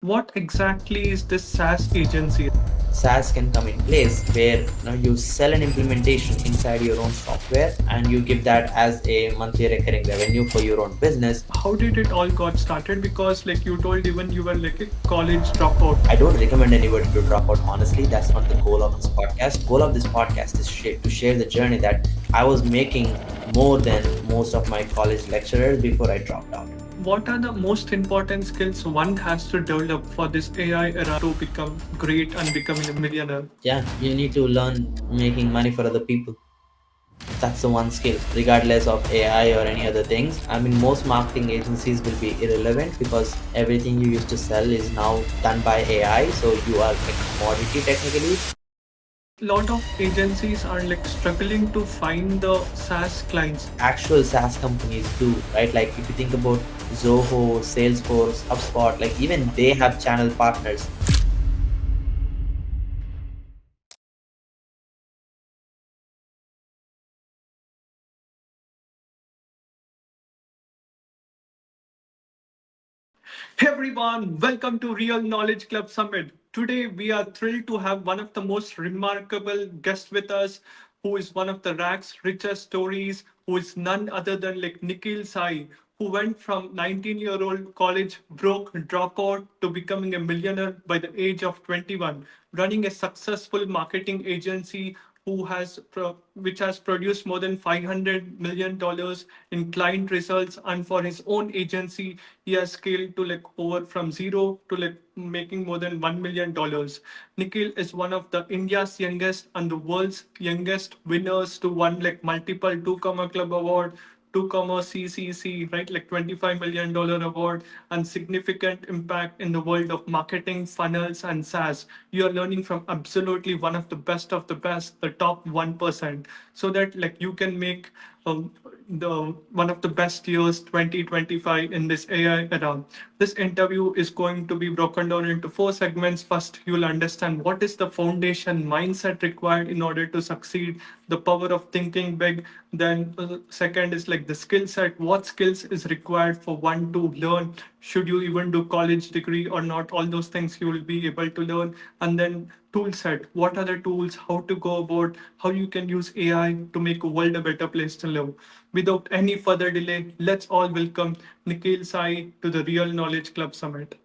What exactly is this SaaS agency? SaaS can come in place where you sell an implementation inside your own software and you give that as a monthly recurring revenue for your own business. How did it all got started? Because like you told, even you were like a college dropout. I don't recommend anybody to drop out. Honestly, that's not the goal of this podcast. Goal of this podcast is to share the journey that I was making more than most of my college lecturers before I dropped out. What are the most important skills one has to develop for this AI era to become great and becoming a millionaire? Yeah, you need to learn making money for other people. That's the one skill, regardless of AI or any other things. I mean, most marketing agencies will be irrelevant because everything you used to sell is now done by AI, so you are a commodity technically. A lot of agencies are like struggling to find the SaaS clients. Actual SaaS companies do, right? Like if you think about Zoho, Salesforce, HubSpot, like even they have channel partners. Hey everyone, welcome to Real Knowledge Club Summit. Today we are thrilled to have one of the most remarkable guests with us, who is one of the Rack's richest stories, who is none other than like Nikhil Sai, who went from 19-year-old college broke dropout to becoming a millionaire by the age of 21, running a successful marketing agency which has produced more than $500 million in client results, and for his own agency he has scaled to like over from zero to like making more than $1 million. Nikhil is one of the India's youngest and the world's youngest winners to won like multiple two comma club award, 2 comma CCC, right? Like $25 million award and significant impact in the world of marketing, funnels, and SaaS. You are learning from absolutely one of the best, the top 1%, so that like you can make the one of the best years 2025 in this AI era. This interview is going to be broken down into four segments. First, you'll understand what is the foundation mindset required in order to succeed, the power of thinking big. Then, second is like the skill set. What skills is required for one to learn? Should you even do college degree or not? All those things you will be able to learn. And then tool set. What are the tools? How to go about? How you can use AI to make a world a better place to live. Without any further delay, let's all welcome Nikhil Sai to the Real Knowledge Club Summit.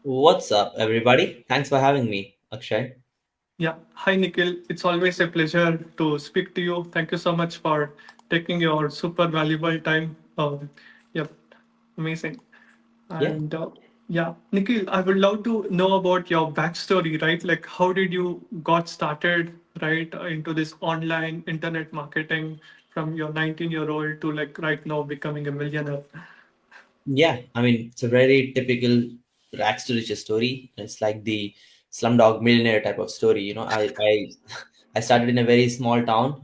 What's up, everybody? Thanks for having me, Akshay. Yeah. Hi, Nikhil. It's always a pleasure to speak to you. Thank you so much for taking your super valuable time. Yep. Amazing. Yeah. And yeah, Nikhil, I would love to know about your backstory, right? Like, how did you got started, right, into this online internet marketing from your 19-year-old to like right now becoming a millionaire? Yeah, I mean, it's a very typical rags to riches story. It's like the Slumdog Millionaire type of story. I started in a very small town,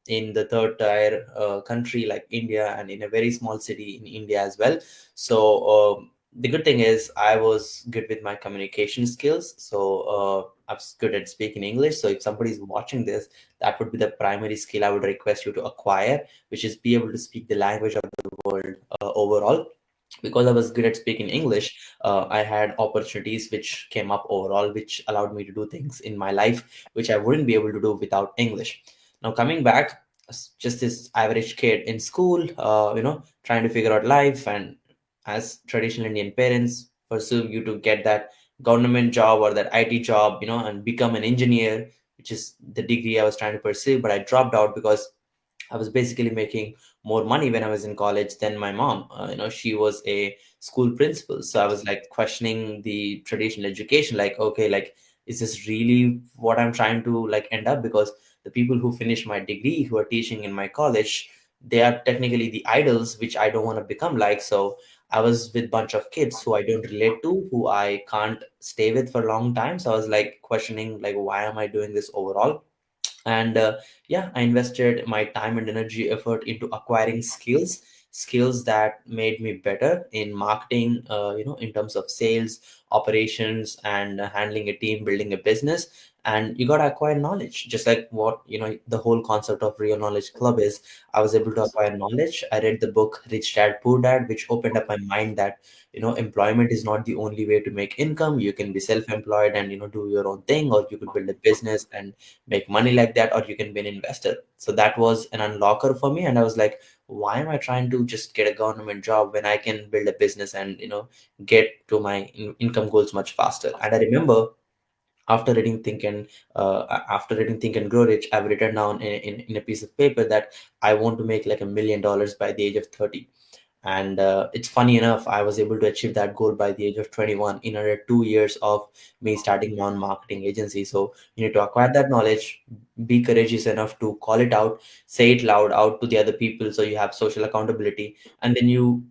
in the third tier country like India, and in a very small city in India as well. So the good thing is I was good with my communication skills. So I was good at speaking English. So if somebody's watching this, that would be the primary skill I would request you to acquire, which is be able to speak the language of the world overall. Because I was good at speaking English, I had opportunities which came up overall, which allowed me to do things in my life which I wouldn't be able to do without English. Now, coming back, just this average kid in school, trying to figure out life, and as traditional Indian parents pursue you to get that government job or that IT job, and become an engineer, which is the degree I was trying to pursue, but I dropped out because I was basically making more money when I was in college than my mom. She was a school principal, so I was like questioning the traditional education. Like, okay, like, is this really what I'm trying to like end up? Because the people who finish my degree, who are teaching in my college, they are technically the idols, which I don't want to become like. So I was with bunch of kids who I don't relate to, who I can't stay with for a long time. So I was like questioning, like, why am I doing this overall? And yeah, I invested my time and energy effort into acquiring skills that made me better in marketing, in terms of sales, operations, and handling a team, building a business. and you got to acquire knowledge, just like what the whole concept of real knowledge club is. I was able to acquire knowledge. I read the book Rich Dad Poor Dad, which opened up my mind that employment is not the only way to make income. You can be self-employed and do your own thing, or you could build a business and make money like that, or you can be an investor. So that was an unlocker for me, and I was like, why am I trying to just get a government job when I can build a business and get to my income goals much faster? And I remember after reading Think and Grow Rich, I've written down in a piece of paper that I want to make like $1 million by the age of 30. And it's funny enough, I was able to achieve that goal by the age of 21 in under 2 years of me starting my own marketing agency. So you need to acquire that knowledge, be courageous enough to call it out, say it loud out to the other people, so you have social accountability, and then you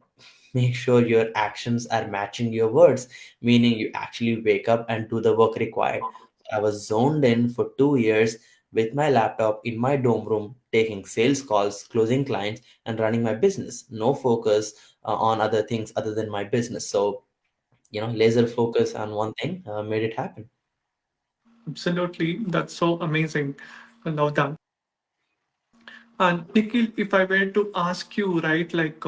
make sure your actions are matching your words, meaning you actually wake up and do the work required. I was zoned in for 2 years with my laptop in my dorm room, taking sales calls, closing clients, and running my business. No focus on other things other than my business. So, laser focus on one thing made it happen. Absolutely, that's so amazing. I love that. And Nikhil, if I were to ask you, right, like,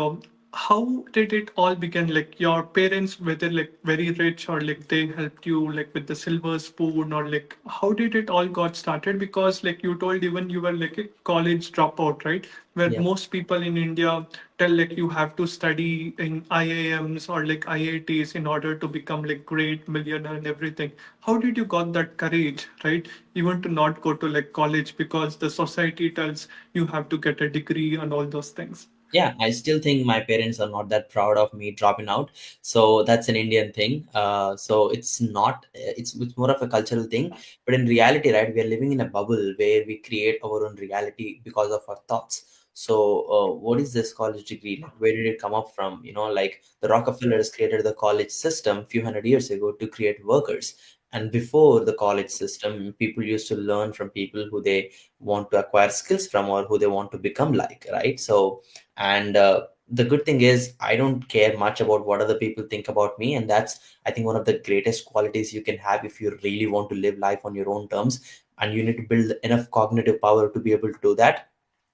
how did it all begin? Like, your parents, whether like very rich or like they helped you like with the silver spoon, or like, how did it all got started? Because like you told, even you were like a college dropout, right? Where Yeah. most people in India tell like you have to study in IIMs or like IITs in order to become like great millionaire and everything. How did you got that courage, right? Even to not go to like college because the society tells you have to get a degree and all those things. Yeah, I still think my parents are not that proud of me dropping out. So that's an Indian thing. So it's not, it's more of a cultural thing. But in reality, right, we are living in a bubble where we create our own reality because of our thoughts. So what is this college degree? Like, where did it come up from? Like the Rockefellers created the college system a few hundred years ago to create workers. And before the college system, people used to learn from people who they want to acquire skills from, or who they want to become like, right? So and the good thing is, I don't care much about what other people think about me, and that's, I think, one of the greatest qualities you can have if you really want to live life on your own terms. And you need to build enough cognitive power to be able to do that.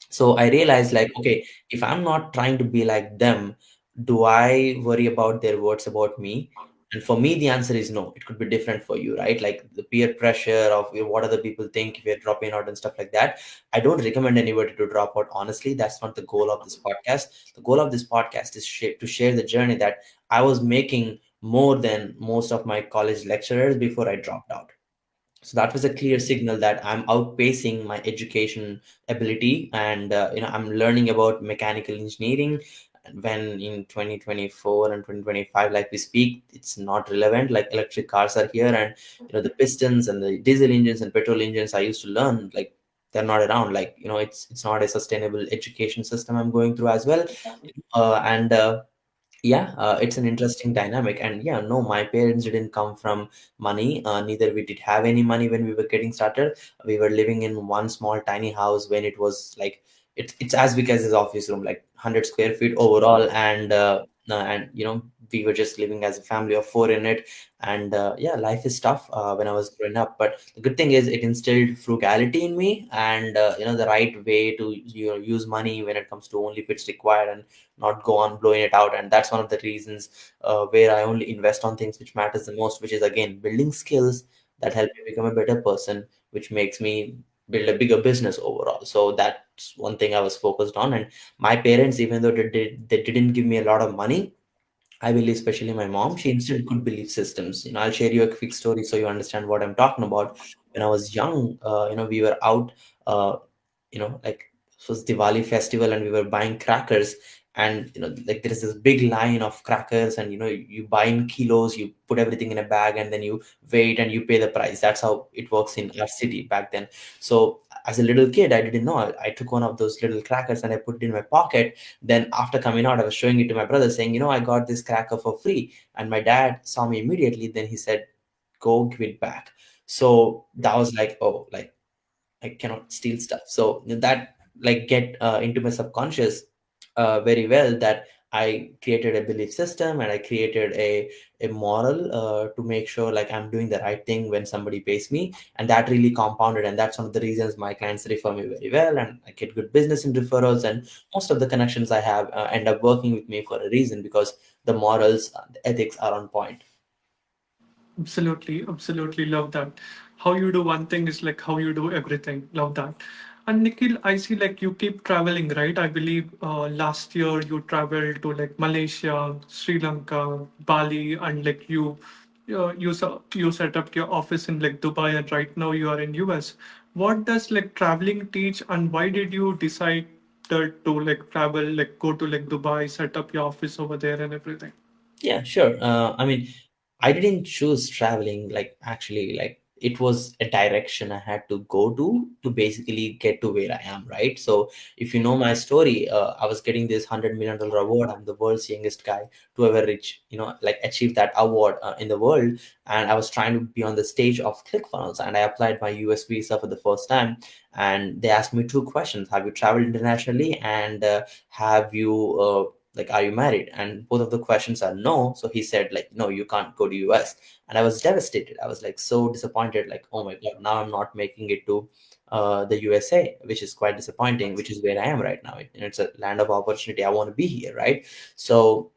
So I realized, like, okay, if I'm not trying to be like them, do I worry about their words about me? And for me, the answer is no. It could be different for you, right? Like the peer pressure of what other people think if you're dropping out and stuff like that. I don't recommend anybody to drop out. Honestly, that's not the goal of this podcast. The goal of this podcast is to share the journey that I was making more than most of my college lecturers before I dropped out. So that was a clear signal that I'm outpacing my education ability, and I'm learning about mechanical engineering. When in 2024 and 2025, like we speak, it's not relevant. Like electric cars are here, and the pistons and the diesel engines and petrol engines I used to learn, like they're not around. Like it's not a sustainable education system I'm going through as well. And Yeah, it's an interesting dynamic. And yeah, no, my parents didn't come from money. Neither we did have any money when we were getting started. We were living in one small tiny house when it was like it's as big as his office room, like 100 square feet overall. And we were just living as a family of four in it. And yeah, life is tough when I was growing up. But the good thing is, it instilled frugality in me, and the right way to use money when it comes to only if it's required, and not go on blowing it out. And that's one of the reasons where I only invest on things which matters the most, which is again building skills that help me become a better person, which makes me build a bigger business overall. So that's one thing I was focused on. And my parents, even though they didn't give me a lot of money, I believe, especially my mom, she instilled good belief systems. I'll share you a quick story so you understand what I'm talking about. When I was young, we were out, like it was Diwali festival, and we were buying crackers. And like there is this big line of crackers, and you buy in kilos, you put everything in a bag, and then you wait and you pay the price. That's how it works in our city back then. So as a little kid, I didn't know. I took one of those little crackers and I put it in my pocket. Then after coming out, I was showing it to my brother, saying, I got this cracker for free. And my dad saw me immediately. Then he said, go give it back. So that was like, oh, like I cannot steal stuff. So that like get into my subconscious very well, that I created a belief system, and I created a moral to make sure like I'm doing the right thing when somebody pays me, and that really compounded. And that's one of the reasons my clients refer me very well, and I get good business in referrals. And most of the connections I have end up working with me for a reason, because the morals, the ethics are on point. Absolutely, absolutely love that. How you do one thing is like how you do everything. Love that. And Nikhil, I see like you keep traveling, right? I believe last year you traveled to like Malaysia, Sri Lanka, Bali, and like you set up your office in like Dubai, and right now you are in US. What does like traveling teach, and why did you decide to like travel, like go to like Dubai, set up your office over there, and everything? Yeah, sure. I mean, I didn't choose traveling, like actually, like it was a direction I had to go to basically get to where I am, right? So if you know my story, I was getting this $100 million award. I'm the world's youngest guy to ever reach, like achieve that award in the world. And I was trying to be on the stage of ClickFunnels, and I applied my US visa for the first time. And they asked me two questions: Have you traveled internationally? And have you like, are you married? And both of the questions are no. So he said like, no, you can't go to US. And I was devastated. I was like so disappointed, like, oh my god, now I'm not making it to the USA, which is quite disappointing, which is where I am right now. It's a land of opportunity. I want to be here, right? So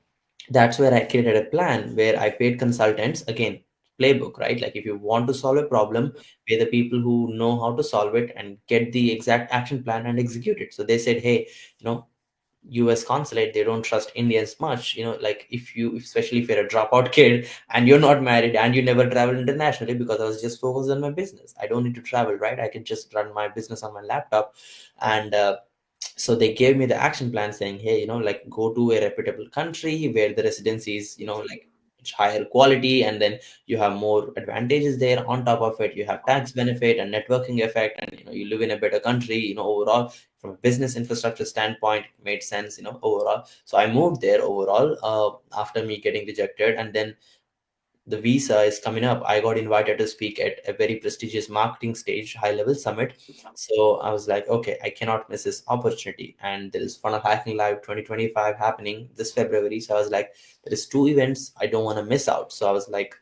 that's where I created a plan where I paid consultants, again, playbook, right? Like if you want to solve a problem, pay the people who know how to solve it and get the exact action plan and execute it. So they said, hey, you know US consulate, they don't trust Indians much. Like if you, especially if you're a dropout kid and you're not married and you never travel internationally, because I was just focused on my business. I don't need to travel, right? I can just run my business on my laptop. And so they gave me the action plan saying, hey, like go to a reputable country where the residency is, like it's higher quality, and then you have more advantages there. On top of it, you have tax benefit and networking effect, and you live in a better country. Overall, from a business infrastructure standpoint, it made sense, overall. So I moved there overall after me getting rejected. And then the visa is coming up. I got invited to speak at a very prestigious marketing stage, high level summit. So I was like, okay, I cannot miss this opportunity. And there is Funnel Hacking Live 2025 happening this February. So I was like, there is two events I don't want to miss out. So I was like,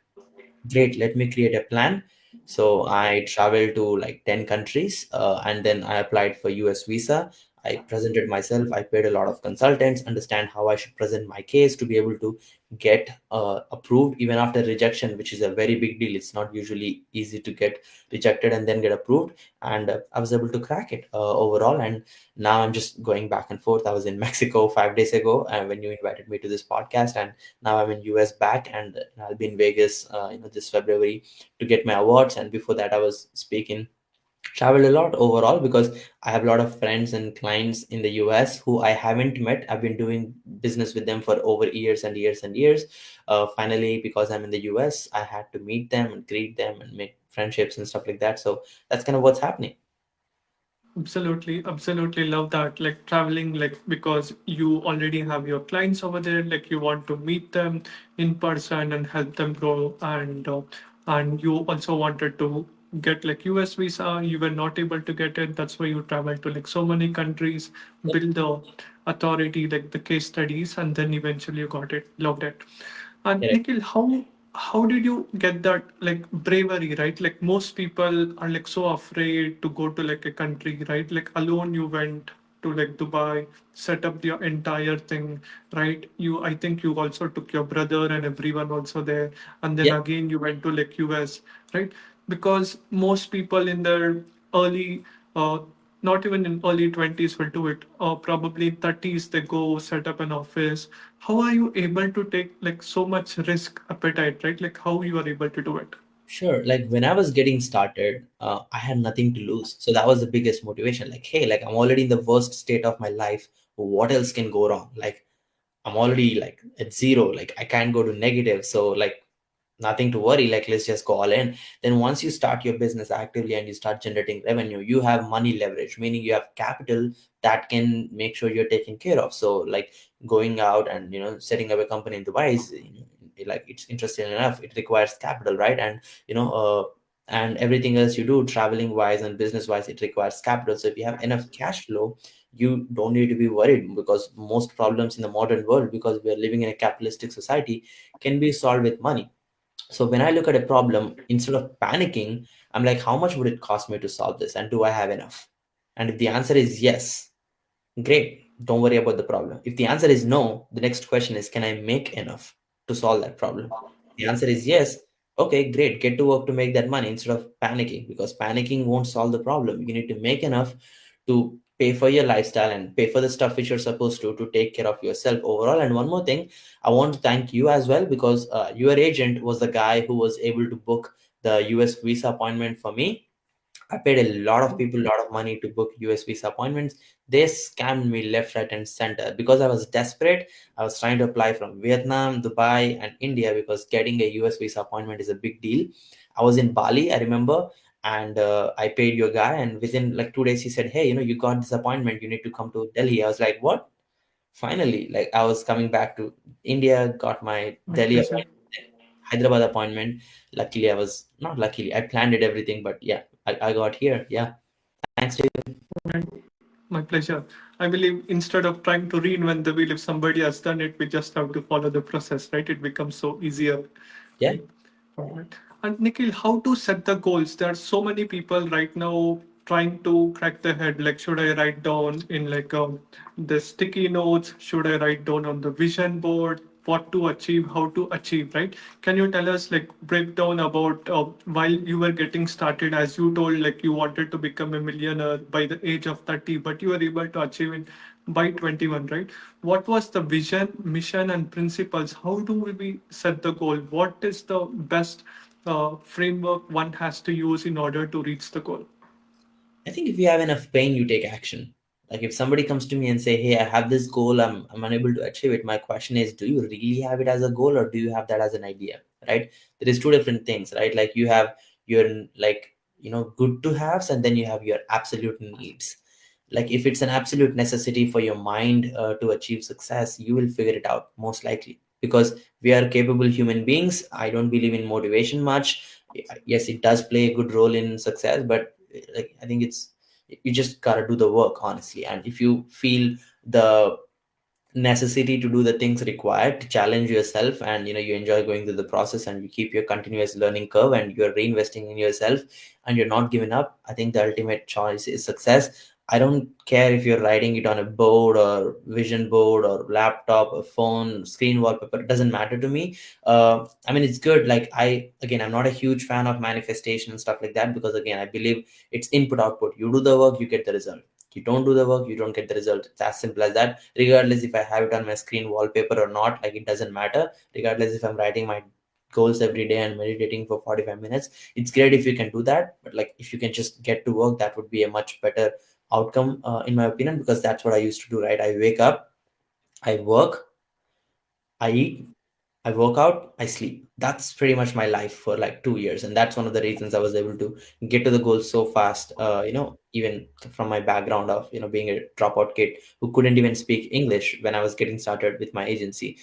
great, let me create a plan. So I traveled to like 10 countries, and then I applied for US visa. I presented myself. I paid a lot of consultants, understand how I should present my case to be able to get approved even after rejection, which is a very big deal. It's not usually easy to get rejected and then get approved. And I was able to crack it overall. And now I'm just going back and forth. I was in Mexico 5 days ago when you invited me to this podcast, and now I'm in US back, and I'll be in Vegas, this February to get my awards. And before that, I was speaking, traveled a lot overall, because I have a lot of friends and clients in the US who I haven't met. I've been doing business with them for over years and years and years. Finally, because I'm in the US, I had to meet them and greet them and make friendships and stuff like that. So that's kind of what's happening. Absolutely, absolutely love that. Like traveling, like because you already have your clients over there, like you want to meet them in person and help them grow, and you also wanted to get like US visa. You were not able to get it. That's why you traveled to like so many countries, build the authority, like the case studies, and then eventually you got it. Loved it. And Correct. Nikhil, how did you get that like bravery, right? Like most people are like so afraid to go to like a country, right? Like alone you went to like Dubai, set up the entire thing, right? I think you also took your brother and everyone also there, and then Yeah, again you went to like US, right? Because most people in their early not even in early 20s will do it, or probably in 30s they go set up an office. How are you able to take like so much risk appetite, right? Like how you are able to do it? sure. Like when I was getting started, I had nothing to lose. So that was the biggest motivation. Like, hey, like I'm already in the worst state of my life. What else can go wrong? Like I'm already like at zero. Like I can't go to negative. So like nothing to worry. Like let's just go all in. Then once you start your business actively and you start generating revenue, you have money leverage, meaning you have capital that can make sure you're taken care of. So like going out and setting up a company in Dubai is, like it's interesting enough. It requires capital, right? And and everything else you do, traveling wise and business wise, it requires capital. So if you have enough cash flow, you don't need to be worried, because most problems in the modern world, because we are living in a capitalistic society, can be solved with money. So when I look at a problem, instead of panicking, I'm like, how much would it cost me to solve this, and do I have enough? And if the answer is yes, great, don't worry about the problem. If the answer is no, the next question is, can I make enough to solve that problem? The answer is yes. Okay, great, get to work to make that money instead of panicking, because panicking won't solve the problem. You need to make enough to pay for your lifestyle and pay for the stuff which you're supposed to take care of yourself overall. And one more thing, I want to thank you as well, because your agent was the guy who was able to book the US visa appointment for me. I paid a lot of people a lot of money to book US visa appointments. They scammed me left, right, and center because I was desperate. I was trying to apply from Vietnam, Dubai, and India, because getting a US visa appointment is a big deal. I was in Bali, I remember, and I paid your guy. And within like 2 days, he said, "Hey, you got this appointment. You need to come to Delhi." I was like, "What?" Finally, like I was coming back to India, got my My Delhi pleasure. appointment, Hyderabad appointment. Luckily, I was not luckily, I planned it everything, but yeah, I got here. Yeah. Thanks to you. Right. My pleasure. I believe instead of trying to reinvent the wheel, if somebody has done it, we just have to follow the process, right? It becomes so easier. Yeah. Right. All right. And Nikhil, how to set the goals? There are so many people right now trying to crack their head. Like, should I write down in like the sticky notes? Should I write down on the vision board? What to achieve? How to achieve? Right? Can you tell us like break down about while you were getting started, as you told, like you wanted to become a millionaire by the age of 30, but you were able to achieve it by 21, right? What was the vision, mission, and principles? How do we set the goal? What is the best framework one has to use in order to reach the goal? I think if you have enough pain, you take action. Like if somebody comes to me and say, "Hey, I have this goal, I'm unable to achieve it." My question is, do you really have it as a goal, or do you have that as an idea? Right? There is two different things, right? Like you have your like good to haves, and then you have your absolute needs. Like if it's an absolute necessity for your mind to achieve success, you will figure it out most likely, because we are capable human beings. I don't believe in motivation much. Yes, it does play a good role in success, but like I think it's, you just gotta do the work honestly. And if you feel the necessity to do the things required to challenge yourself, and you enjoy going through the process, and you keep your continuous learning curve, and you're reinvesting in yourself, and you're not giving up, I think the ultimate choice is success. I don't care if you're writing it on a board or vision board or laptop or phone screen wallpaper, it doesn't matter to me. I mean, it's good. Like I'm not a huge fan of manifestation and stuff like that, because again, I believe it's input output. You do the work, you get the result. You don't do the work, you don't get the result. It's as simple as that. Regardless if I have it on my screen wallpaper or not, like it doesn't matter. Regardless if I'm writing my goals every day and meditating for 45 minutes, it's great if you can do that. But like if you can just get to work, that would be a much better outcome, in my opinion, because that's what I used to do. Right? I wake up, I work, I eat, I work out, I sleep. That's pretty much my life for like 2 years. And that's one of the reasons I was able to get to the goal so fast. Even from my background of, being a dropout kid who couldn't even speak English when I was getting started with my agency.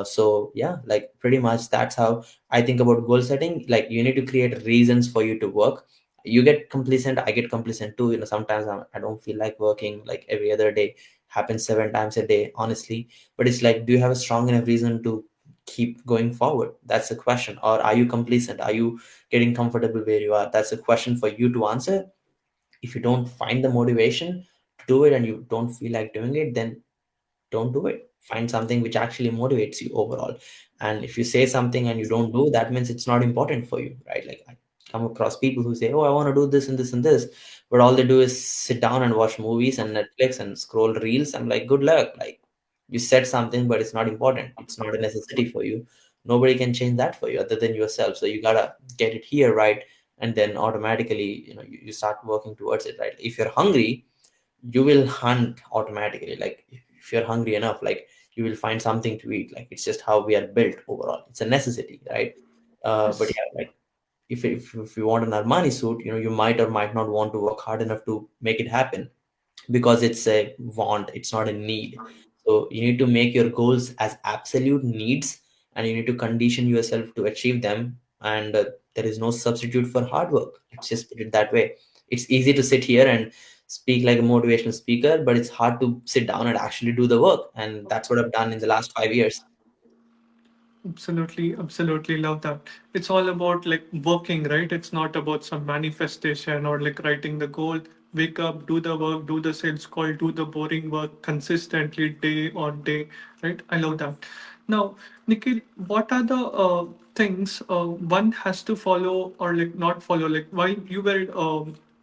So yeah, like pretty much that's how I think about goal setting. Like you need to create reasons for you to work. You get complacent, I get complacent too. Sometimes I don't feel like working, like every other day happens 7 times a day, honestly. But it's like, do you have a strong enough reason to keep going forward? That's the question. Or are you complacent? Are you getting comfortable where you are? That's a question for you to answer. If you don't find the motivation to do it, and you don't feel like doing it, then don't do it. Find something which actually motivates you overall. And if you say something and you don't do, that means it's not important for you, right? Like I come across people who say, "Oh, I want to do this and this and this," but all they do is sit down and watch movies and Netflix and scroll reels. I'm like, good luck. Like you said something, but it's not important, it's not a necessity for you. Nobody can change that for you other than yourself. So you gotta get it here right, and then automatically you start working towards it, right? If you're hungry, you will hunt automatically. Like if you're hungry enough, like you will find something to eat. Like it's just how we are built overall. It's a necessity, right? But Yes. yeah, like if you want an Armani suit, you might or might not want to work hard enough to make it happen, because it's a want, it's not a need. So you need to make your goals as absolute needs, and you need to condition yourself to achieve them. And there is no substitute for hard work. Let's just put it that way. It's easy to sit here and speak like a motivational speaker, but it's hard to sit down and actually do the work. And that's what I've done in the last 5 years. Absolutely, absolutely love that. It's all about like working, right? It's not about some manifestation or like writing the goal. Wake up, do the work, do the sales call, do the boring work consistently day on day, right? I love that. Now, Nikhil, what are the things one has to follow or like not follow? Like while you were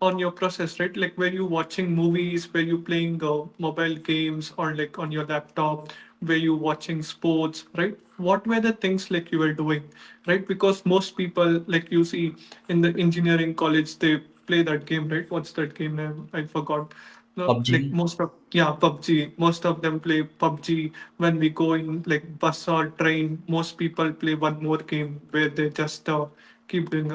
on your process, right? Like were you watching movies, were you playing mobile games or like on your laptop, were you watching sports, right? What were the things like you were doing, right? Because most people, like you see in the engineering college, they play that game, right? What's that game name? I forgot. No, like PUBG. most of PUBG. Most of them play PUBG. When we go in like bus or train, most people play one more game where they just keep doing.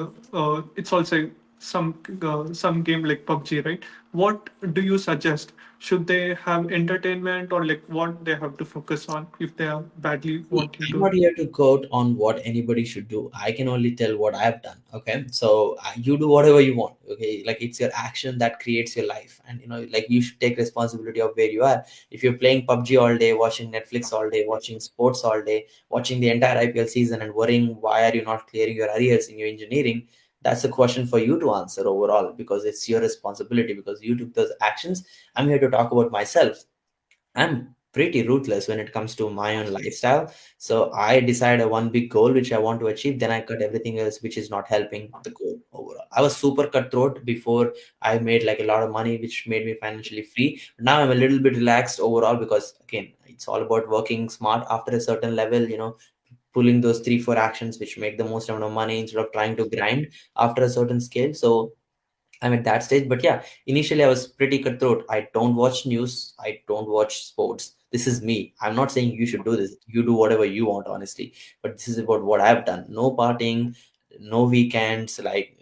It's also some game like PUBG, right? What do you suggest? Should they have entertainment or like what they have to focus on if they are badly See, wanting I'm to? not here to quote on what anybody should do. I can only tell what I've done. Okay, so you do whatever you want. Okay, like it's your action that creates your life, and like you should take responsibility of where you are. If you're playing PUBG all day, watching Netflix all day, watching sports all day, watching the entire IPL season, and worrying why are you not clearing your arrears in your engineering, that's a question for you to answer overall, because it's your responsibility because you took those actions. I'm here to talk about myself. I'm pretty ruthless when it comes to my own lifestyle. So I decide a one big goal which I want to achieve, then I cut everything else which is not helping the goal overall. I was super cutthroat before. I made like a lot of money, which made me financially free. Now I'm a little bit relaxed overall because again, it's all about working smart after a certain level, pulling those three, four actions which make the most amount of money instead of trying to grind after a certain scale. So I'm at that stage. But yeah, initially I was pretty cutthroat. I don't watch news. I don't watch sports. This is me. I'm not saying you should do this. You do whatever you want, honestly. But this is about what I've done. No partying, no weekends. Like,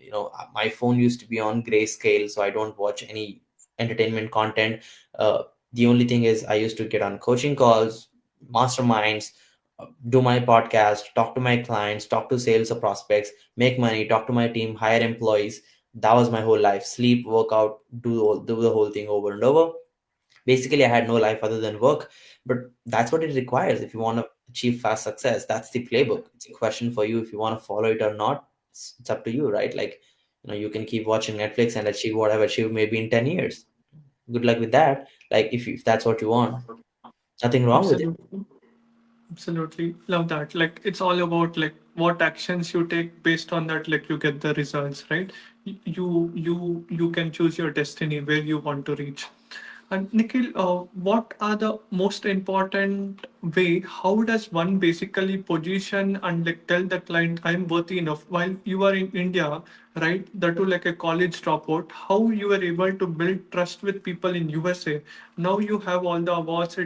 my phone used to be on grayscale, so I don't watch any entertainment content. Uh, the only thing is I used to get on coaching calls, masterminds, do my podcast, talk to my clients, talk to sales or prospects, make money, talk to my team, hire employees. That was my whole life. Sleep, work out, do the whole thing over and over. Basically, I had no life other than work. But that's what it requires if you want to achieve fast success. That's the playbook. It's a question for you if you want to follow it or not. It's up to you, right? Like, you can keep watching Netflix and achieve what I've achieved maybe in 10 years. Good luck with that. Like, if that's what you want, nothing wrong with it. Absolutely. Absolutely. Love that. Like it's all about like what actions you take based on that, like you get the results, right? You can choose your destiny where you want to reach. And Nikhil, what are the most important way? How does one basically position and like tell the client I'm worthy enough while you are in India, right? That too like a college dropout. How you were able to build trust with people in USA? Now you have all the awards.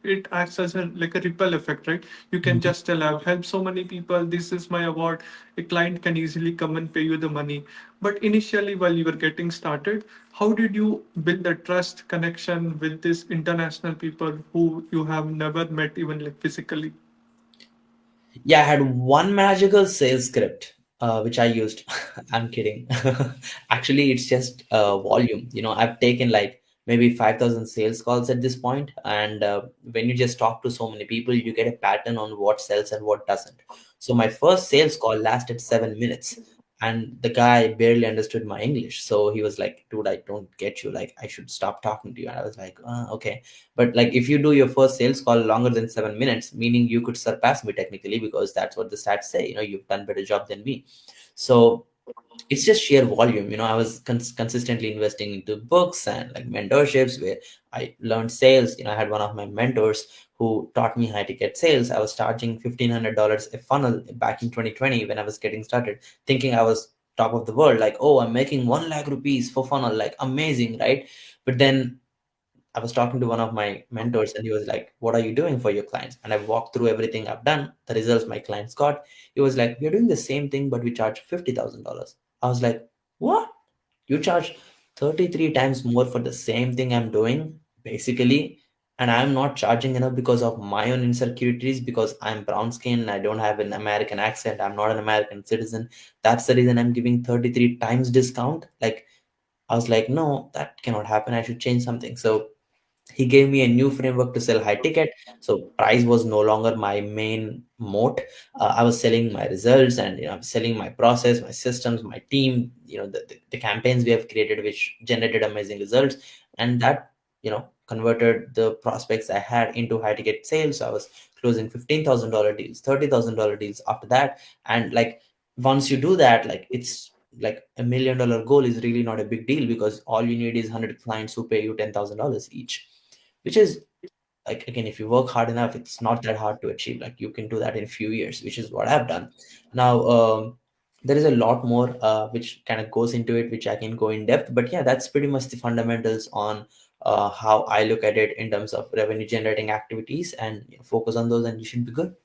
It acts as a like a ripple effect, right? You can Mhm. just tell I've helped so many people. This is my award. A client can easily come and pay you the money. But initially, while you were getting started, how did you build the trust connection with these international people who you have never met even like physically? Yeah, I had one magical sales script, which I used. I'm kidding. Actually, it's just volume. I've taken like maybe 5,000 sales calls at this point, and when you just talk to so many people, you get a pattern on what sells and what doesn't. So my first sales call lasted 7 minutes, and the guy barely understood my English. So he was like, "Dude, I don't get you. Like, I should stop talking to you." And I was like, "Okay." But like if you do your first sales call longer than 7 minutes, meaning you could surpass me technically because that's what the stats say. You've done better job than me. So it's just sheer volume. I was consistently investing into books and like mentorships where I learned sales. I had one of my mentors who taught me how to get sales. I was charging $1,500 a funnel back in 2020 when I was getting started, thinking I was top of the world. Like, oh, I'm making 1 lakh rupees for funnel, like amazing, right? But then I was talking to one of my mentors and he was like, "What are you doing for your clients?" And I walked through everything I've done, the results my clients got. He was like, "We're doing the same thing, but we charge $50,000." I was like, "What? You charge 33 times more for the same thing I'm doing, basically?" And I'm not charging enough because of my own insecurities, because I'm brown skinned, I don't have an American accent, I'm not an American citizen. That's the reason I'm giving 33 times discount. Like, I was like, no, that cannot happen. I should change something. So he gave me a new framework to sell high ticket. So price was no longer my main moat. I was selling my results, and I'm selling my process, my systems, my team, the campaigns we have created which generated amazing results. And that converted the prospects I had into high ticket sales. I was closing $15,000 deals, $30,000 deals after that. And like, once you do that, like, it's like $1 million goal is really not a big deal, because all you need is 100 clients who pay you $10,000 each, which is, like, again, if you work hard enough, it's not that hard to achieve. Like, you can do that in a few years, which is what I've done now. There is a lot more which kind of goes into it, which I can go in depth, but yeah, that's pretty much the fundamentals on how I look at it in terms of revenue generating activities, and focus on those, and you should be good.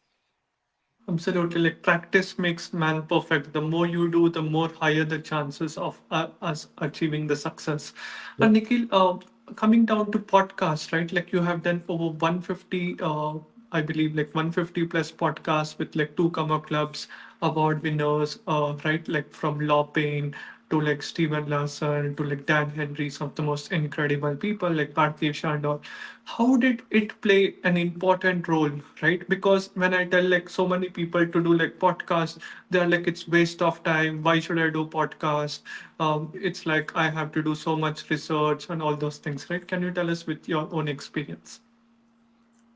Absolutely, like practice makes man perfect. The more you do, the more higher the chances of us achieving the success. And Yep. Nikhil, coming down to podcast, right? Like you have done over 150, I believe, like 150 plus podcasts with like two Come Clubs award winners, right? Like from Law Payne to like Stephen Larson to like Dan Henry, some of the most incredible people like Parthiv Shandor. How did it play an important role, right? Because when I tell like so many people to do like podcasts, they're like, it's waste of time. Why should I do podcast? It's like I have to do so much research and all those things, right? Can you tell us with your own experience?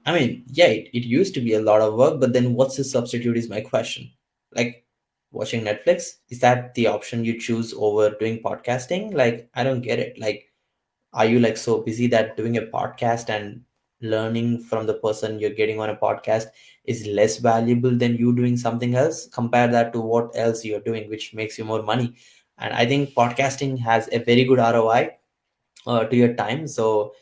I mean, yeah, it used to be a lot of work, but then what's the substitute is my question. Like, watching Netflix, is that the option you choose over doing podcasting? Like, I don't get it. Like, are you like so busy that doing a podcast and learning from the person you're getting on a podcast is less valuable than you doing something else? Compare that to what else you're doing, which makes you more money. And I think podcasting has a very good ROI to your time. So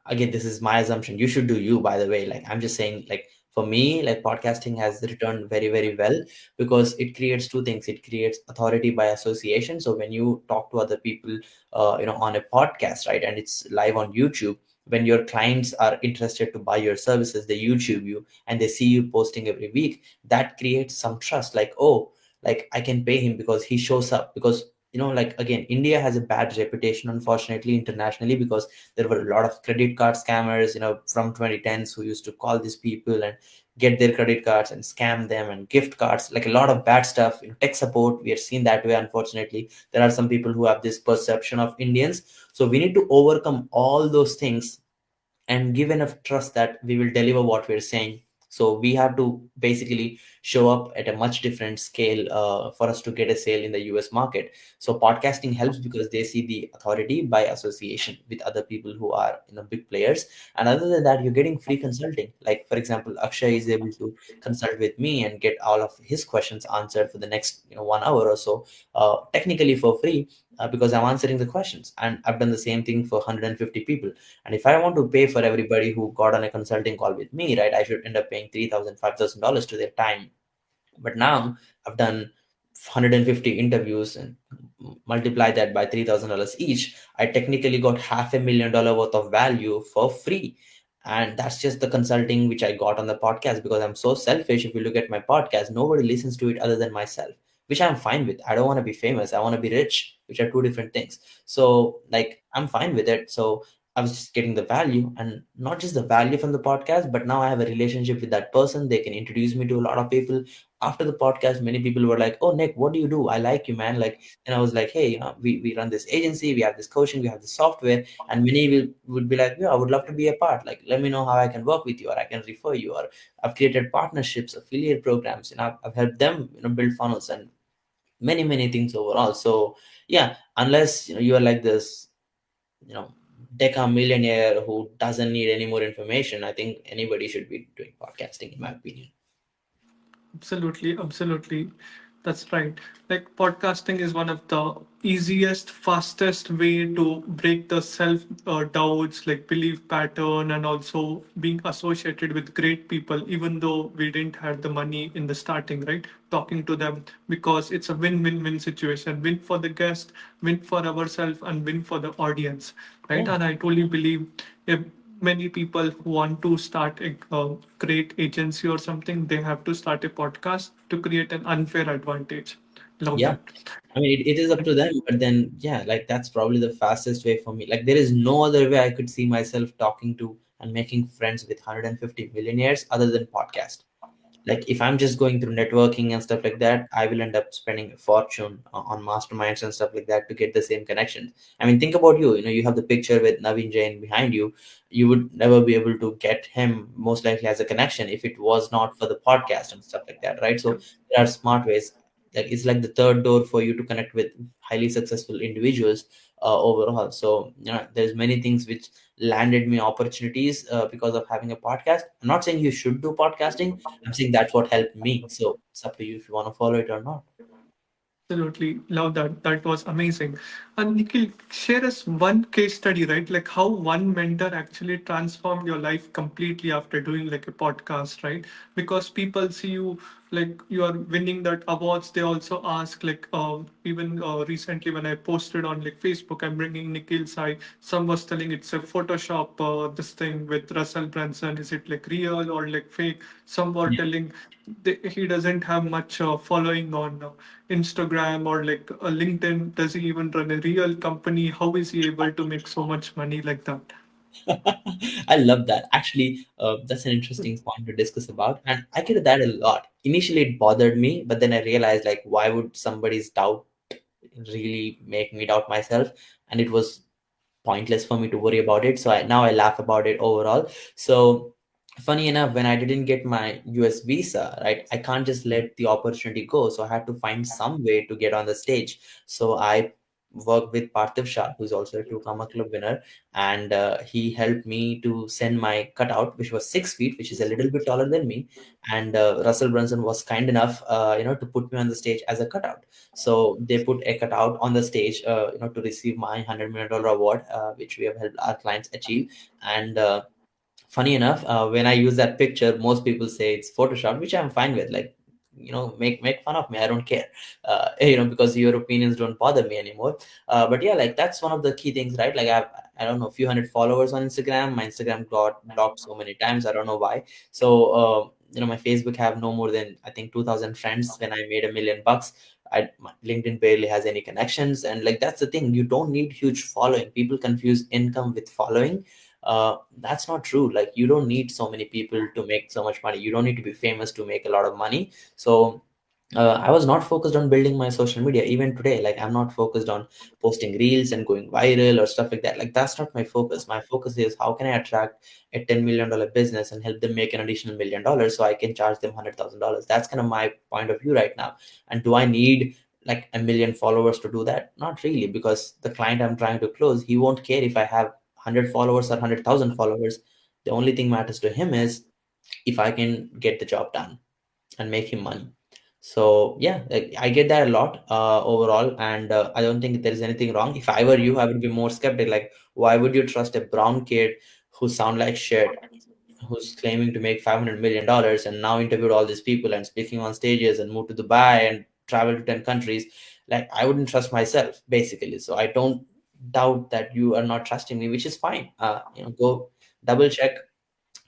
again, this is my assumption. You should do you, by the way. Like, I'm just saying, like, for me, like, podcasting has returned very, very well, because it creates two things. It creates authority by association. So when you talk to other people, on a podcast, right, and it's live on YouTube, when your clients are interested to buy your services, they YouTube you and they see you posting every week. That creates some trust. Like, oh, like, I can pay him because he shows up. Because like, again, India has a bad reputation, unfortunately, internationally, because there were a lot of credit card scammers, from 2010s, who used to call these people and get their credit cards and scam them, and gift cards, like a lot of bad stuff in tech support. We are seen that way, unfortunately. There are some people who have this perception of Indians. So we need to overcome all those things and give enough trust that we will deliver what we're saying. So we have to basically show up at a much different scale for us to get a sale in the US market. So podcasting helps because they see the authority by association with other people who are big players. And other than that, you're getting free consulting. Like, for example, Akshay is able to consult with me and get all of his questions answered for the next 1 hour or so, technically for free, because I'm answering the questions. And I've done the same thing for 150 people. And if I want to pay for everybody who got on a consulting call with me, right, I should end up paying $3,000, $5,000 to their time. But now I've done 150 interviews and multiply that by $3,000 each. I technically got $500,000 worth of value for free. And that's just the consulting which I got on the podcast, because I'm so selfish. If you look at my podcast, nobody listens to it other than myself, which I'm fine with. I don't want to be famous. I want to be rich, which are two different things. So, like, I'm fine with it. So I was just getting the value, and not just the value from the podcast, but now I have a relationship with that person. They can introduce me to a lot of people. After the podcast, many people were like, "Oh, Nick, what do you do? I like you, man." Like, and I was like, "Hey, we run this agency, we have this coaching, we have this software," and many would be like, "Yeah, I would love to be a part. Like, let me know how I can work with you, or I can refer you, or I've created partnerships, affiliate programs, and I've helped them, build funnels and many things overall." So yeah, unless you are like this, you know, deca millionaire who doesn't need any more information, I think anybody should be doing podcasting, in my opinion. Absolutely, absolutely. That's right. Like podcasting is one of the easiest, fastest way to break the self doubts, like belief pattern, and also being associated with great people, even though we didn't have the money in the starting, right? Talking to them because it's a win-win-win situation, win for the guest, win for ourselves, and win for the audience, right? Yeah. And I totally believe. Yeah, many people who want to start a great agency or something, they have to start a podcast to create an unfair advantage. Love Yeah, that. I mean, it is up to them, but then, yeah, like that's probably the fastest way for me. Like, there is no other way I could see myself talking to and making friends with 150 millionaires other than podcast. Like, if I'm just going through networking and stuff like that, I will end up spending a fortune on masterminds and stuff like that to get the same connections. I mean, think about you. You know, you have the picture with Naveen Jain behind you. You would never be able to get him most likely as a connection if it was not for the podcast and stuff like that, right? So there are smart ways. Like, it's like the third door for you to connect with highly successful individuals overall. So, you know, there's many things which landed me opportunities because of having a podcast. I'm not saying you should do podcasting. I'm saying that's what helped me. So it's up to you if you want to follow it or not. Absolutely love that. That was amazing. And Nikhil, share us one case study, right? Like how one mentor actually transformed your life completely after doing like a podcast, right? Because people see you like you are winning that awards. They also ask like even recently when I posted on like Facebook, I'm bringing Nikhil Sai. Some was telling it's a Photoshop this thing with Russell Brunson. Is it like real or like fake? Some were Yeah. telling he doesn't have much following on Instagram or like LinkedIn. Does he even run a real company? How is he able to make so much money like that? I love that. Actually, that's an interesting point to discuss about. And I get that a lot. Initially, it bothered me, but then I realized, like, why would somebody's doubt really make me doubt myself? And it was pointless for me to worry about it. So now I laugh about it overall. So funny enough, when I didn't get my US visa, right, I can't just let the opportunity go. So I had to find some way to get on the stage. So I worked with Parthiv Shah, who's also a two Kama Club winner, and he helped me to send my cutout, which was 6 feet, which is a little bit taller than me. And Russell Brunson was kind enough, to put me on the stage as a cutout. So they put a cutout on the stage, to receive my $100 million award, which we have helped our clients achieve. And funny enough, when I use that picture, most people say it's Photoshop, which I'm fine with. Like, make fun of me. I don't care, because your opinions don't bother me anymore. But yeah, like that's one of the key things, right? Like I don't know, a few hundred followers on Instagram. My Instagram got blocked so many times. I don't know why. So my Facebook have no more than I think 2,000 friends when I made $1 million. My LinkedIn barely has any connections, and like that's the thing. You don't need huge following. People confuse income with following. That's not true. Like, you don't need so many people to make so much money. You don't need to be famous to make a lot of money. So I was not focused on building my social media. Even today, like, I'm not focused on posting reels and going viral or stuff like that. Like, that's not my focus. My focus is how can I attract a $10 million business and help them make an additional $1 million so I can charge them $100,000. That's kind of my point of view right now. And do I need like 1 million followers to do that? Not really, because the client I'm trying to close, he won't care if I have 100 followers or 100,000 followers. The only thing matters to him is if I can get the job done and make him money. So yeah, like, I get that a lot overall, and I don't think there is anything wrong. If I were you, I would be more skeptic. Like, why would you trust a brown kid who sound like shit, who's claiming to make $500 million and now interviewed all these people and speaking on stages and moved to Dubai and traveled to 10 countries? Like, I wouldn't trust myself, basically. So I don't doubt that you are not trusting me, which is fine. Go double check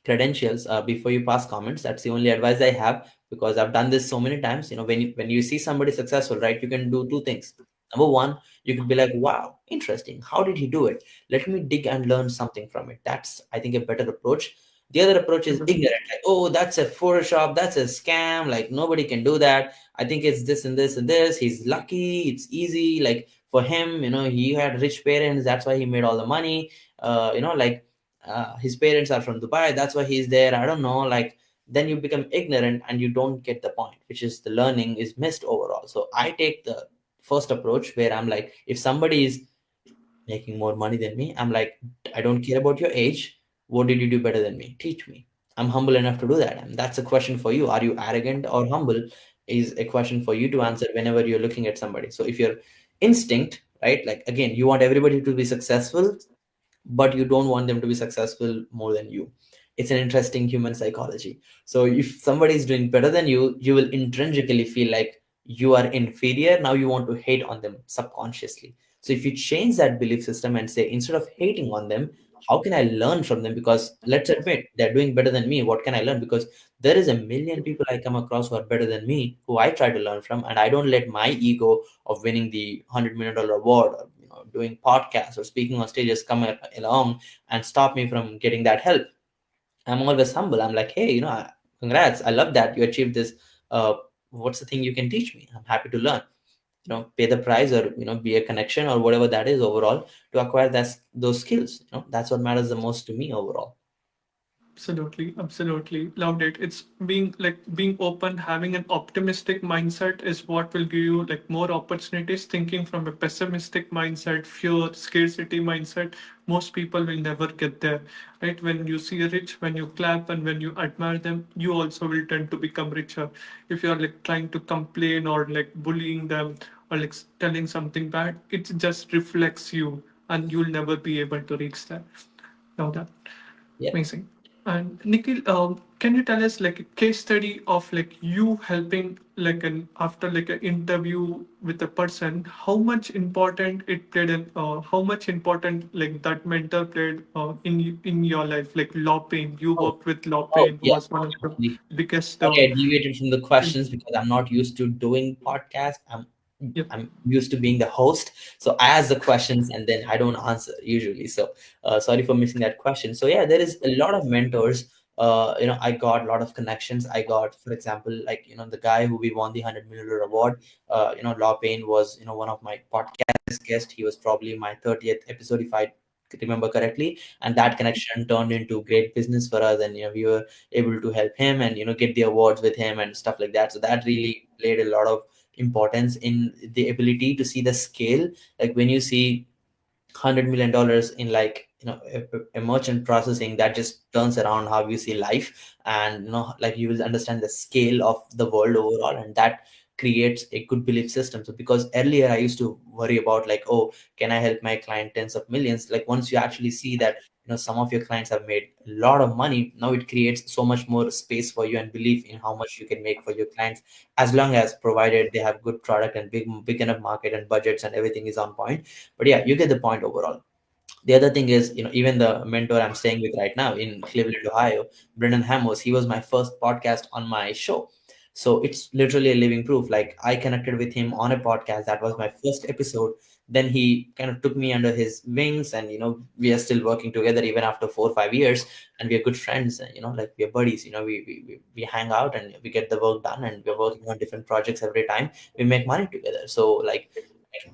credentials before you pass comments. That's the only advice I have, because I've done this so many times. When you see somebody successful, right, you can do two things. Number one, you could be like, wow, interesting, how did he do it? Let me dig and learn something from it. That's, I think, a better approach. The other approach is ignorant, like, oh, that's a Photoshop, that's a scam, like nobody can do that. I think it's this and this and this. He's lucky, it's easy, like for him, he had rich parents, that's why he made all the money. Like, his parents are from Dubai, that's why he's there. I don't know, like, then you become ignorant and you don't get the point, which is the learning is missed overall. So I take the first approach where I'm like, if somebody is making more money than me, I'm like, I don't care about your age. What did you do better than me? Teach me. I'm humble enough to do that. And that's a question for you. Are you arrogant or humble? Is a question for you to answer whenever you're looking at somebody. So if your instinct, right, like, again, you want everybody to be successful, but you don't want them to be successful more than you. It's an interesting human psychology. So if somebody is doing better than you will intrinsically feel like you are inferior. Now you want to hate on them subconsciously. So if you change that belief system and say, instead of hating on them, how can I learn from them? Because let's admit they're doing better than me. What can I learn? Because there is a million people I come across who are better than me, who I try to learn from, and I don't let my ego of winning the $100 million award, or doing podcasts or speaking on stages come along and stop me from getting that help. I'm always humble. I'm like, hey, congrats. I love that you achieved this. Uh, what's the thing you can teach me? I'm happy to learn. Pay the price, or be a connection or whatever that is overall, to acquire those skills. That's what matters the most to me overall. Absolutely, absolutely. Loved it. It's being open, having an optimistic mindset is what will give you like more opportunities. Thinking from a pessimistic mindset, fear, scarcity mindset, most people will never get there. Right? When you see a rich, when you clap and when you admire them, you also will tend to become richer. If you are like trying to complain or like bullying them or like telling something bad, it just reflects you and you'll never be able to reach that. Now that. Yeah. Amazing. And Nikhil, can you tell us like a case study of like you helping like an after like an interview with a person, how much important it played and how much important like that mentor played in your life, like Law Pain. You Oh, worked with Law oh, Pain, who yeah. was one of the Actually, biggest. sorry, I deviated from the questions because I'm not used to doing podcasts. Yep. I'm used to being the host, so I ask the questions and then I don't answer usually. So, sorry for missing that question. So yeah, there is a lot of mentors. I got a lot of connections. I got, for example, like the guy who we won the $100 million award. Law Payne was one of my podcast guests. He was probably my 30th episode, if I remember correctly, and that connection turned into great business for us, and we were able to help him and get the awards with him and stuff like that. So that really played a lot of importance in the ability to see the scale. Like when you see $100 million in, like a merchant processing, that just turns around how you see life, and like you will understand the scale of the world overall, and that creates a good belief system. So because earlier I used to worry about, like, oh, can I help my client tens of millions? Like once you actually see that some of your clients have made a lot of money, now it creates so much more space for you and belief in how much you can make for your clients, as long as provided they have good product and big enough market and budgets and everything is on point. But yeah, you get the point overall. The other thing is, even the mentor I'm staying with right now in Cleveland, Ohio, Brendan Hamos, he was my first podcast on my show. So it's literally a living proof. Like I connected with him on a podcast. That was my first episode. Then he kind of took me under his wings, and we are still working together even after 4 or 5 years, and we are good friends. And like we are buddies. We hang out and we get the work done, and we're working on different projects every time. We make money together. So like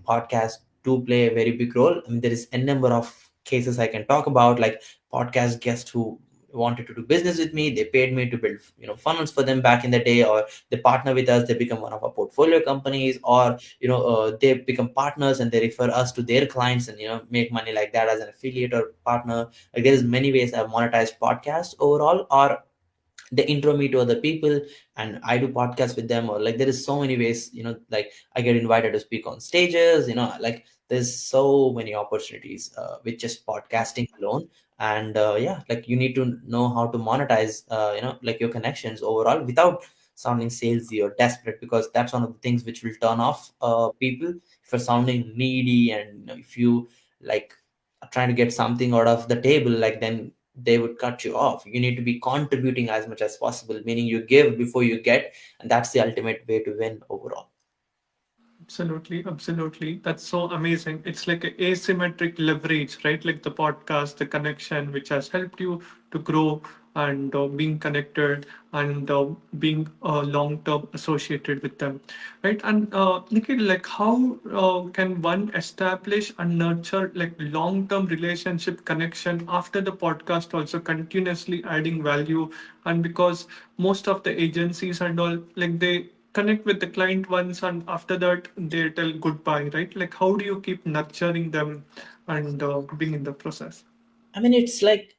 podcast do play a very big role. I mean, there is a number of cases I can talk about, like podcast guests who wanted to do business with me. They paid me to build, funnels for them back in the day, or they partner with us. They become one of our portfolio companies, or they become partners and they refer us to their clients, and make money like that as an affiliate or partner. Like there's many ways I've monetized podcasts overall, or they intro me to other people and I do podcasts with them, or like there is so many ways, like I get invited to speak on stages, like there's so many opportunities with just podcasting alone. And yeah, like you need to know how to monetize like your connections overall without sounding salesy or desperate, because that's one of the things which will turn off people. If you're sounding needy, and if you like are trying to get something out of the table, like then they would cut you off. You need to be contributing as much as possible, meaning you give before you get, and that's the ultimate way to win overall. Absolutely, absolutely. That's so amazing. It's like a asymmetric leverage, right? Like the podcast, the connection, which has helped you to grow and being connected and being long-term associated with them, right? And Nikhil, like how can one establish and nurture like long-term relationship connection after the podcast, also continuously adding value? And because most of the agencies and all, like they connect with the client once and after that they tell goodbye, right? Like how do you keep nurturing them and being in the process? I mean, it's like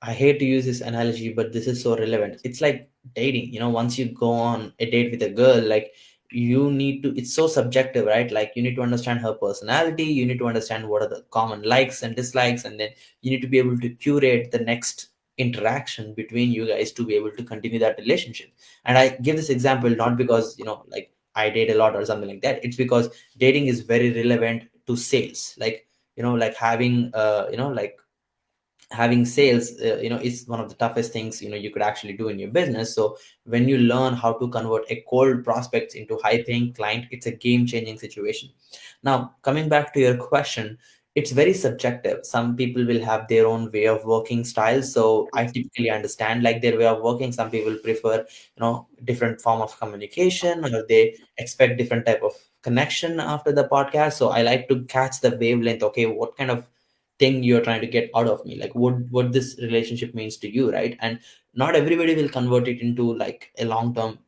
I hate to use this analogy, but this is so relevant. It's like dating. Once you go on a date with a girl, like you need to. It's so subjective, right? Like you need to understand her personality. You need to understand what are the common likes and dislikes, and then you need to be able to curate the next interaction between you guys to be able to continue that relationship. And I give this example not because like I date a lot or something like that. It's because dating is very relevant to sales. Like like having sales, is one of the toughest things you could actually do in your business. So when you learn how to convert a cold prospects into high paying client, it's a game changing situation. Now, coming back to your question, it's very subjective. Some people will have their own way of working style, so I typically understand like their way of working. Some people prefer different form of communication, or they expect different type of connection after the podcast. So I like to catch the wavelength. Okay, what kind of thing you're trying to get out of me, like what this relationship means to you, right? And not everybody will convert it into like a long term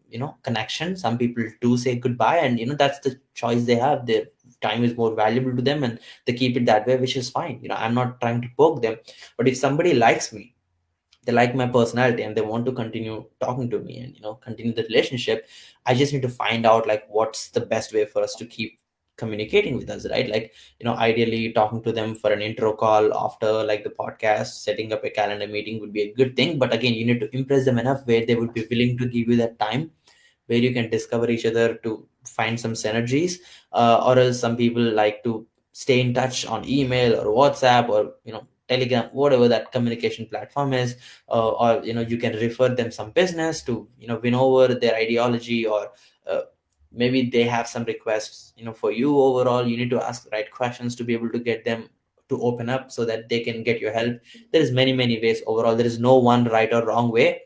connection. Some people do say goodbye, and that's the choice they have. Their time is more valuable to them, and they keep it that way, which is fine. I'm not trying to poke them. But if somebody likes me, they like my personality, and they want to continue talking to me and continue the relationship, I just need to find out like what's the best way for us to keep communicating with us, right? Like ideally talking to them for an intro call after like the podcast, setting up a calendar meeting would be a good thing. But again, you need to impress them enough where they would be willing to give you that time, where you can discover each other to find some synergies. Or else some people like to stay in touch on email or WhatsApp or Telegram, whatever that communication platform is. Or you can refer them some business to win over their ideology. Or uh, maybe they have some requests for you. Overall, you need to ask the right questions to be able to get them to open up so that they can get your help. There is many ways. Overall, there is no one right or wrong way,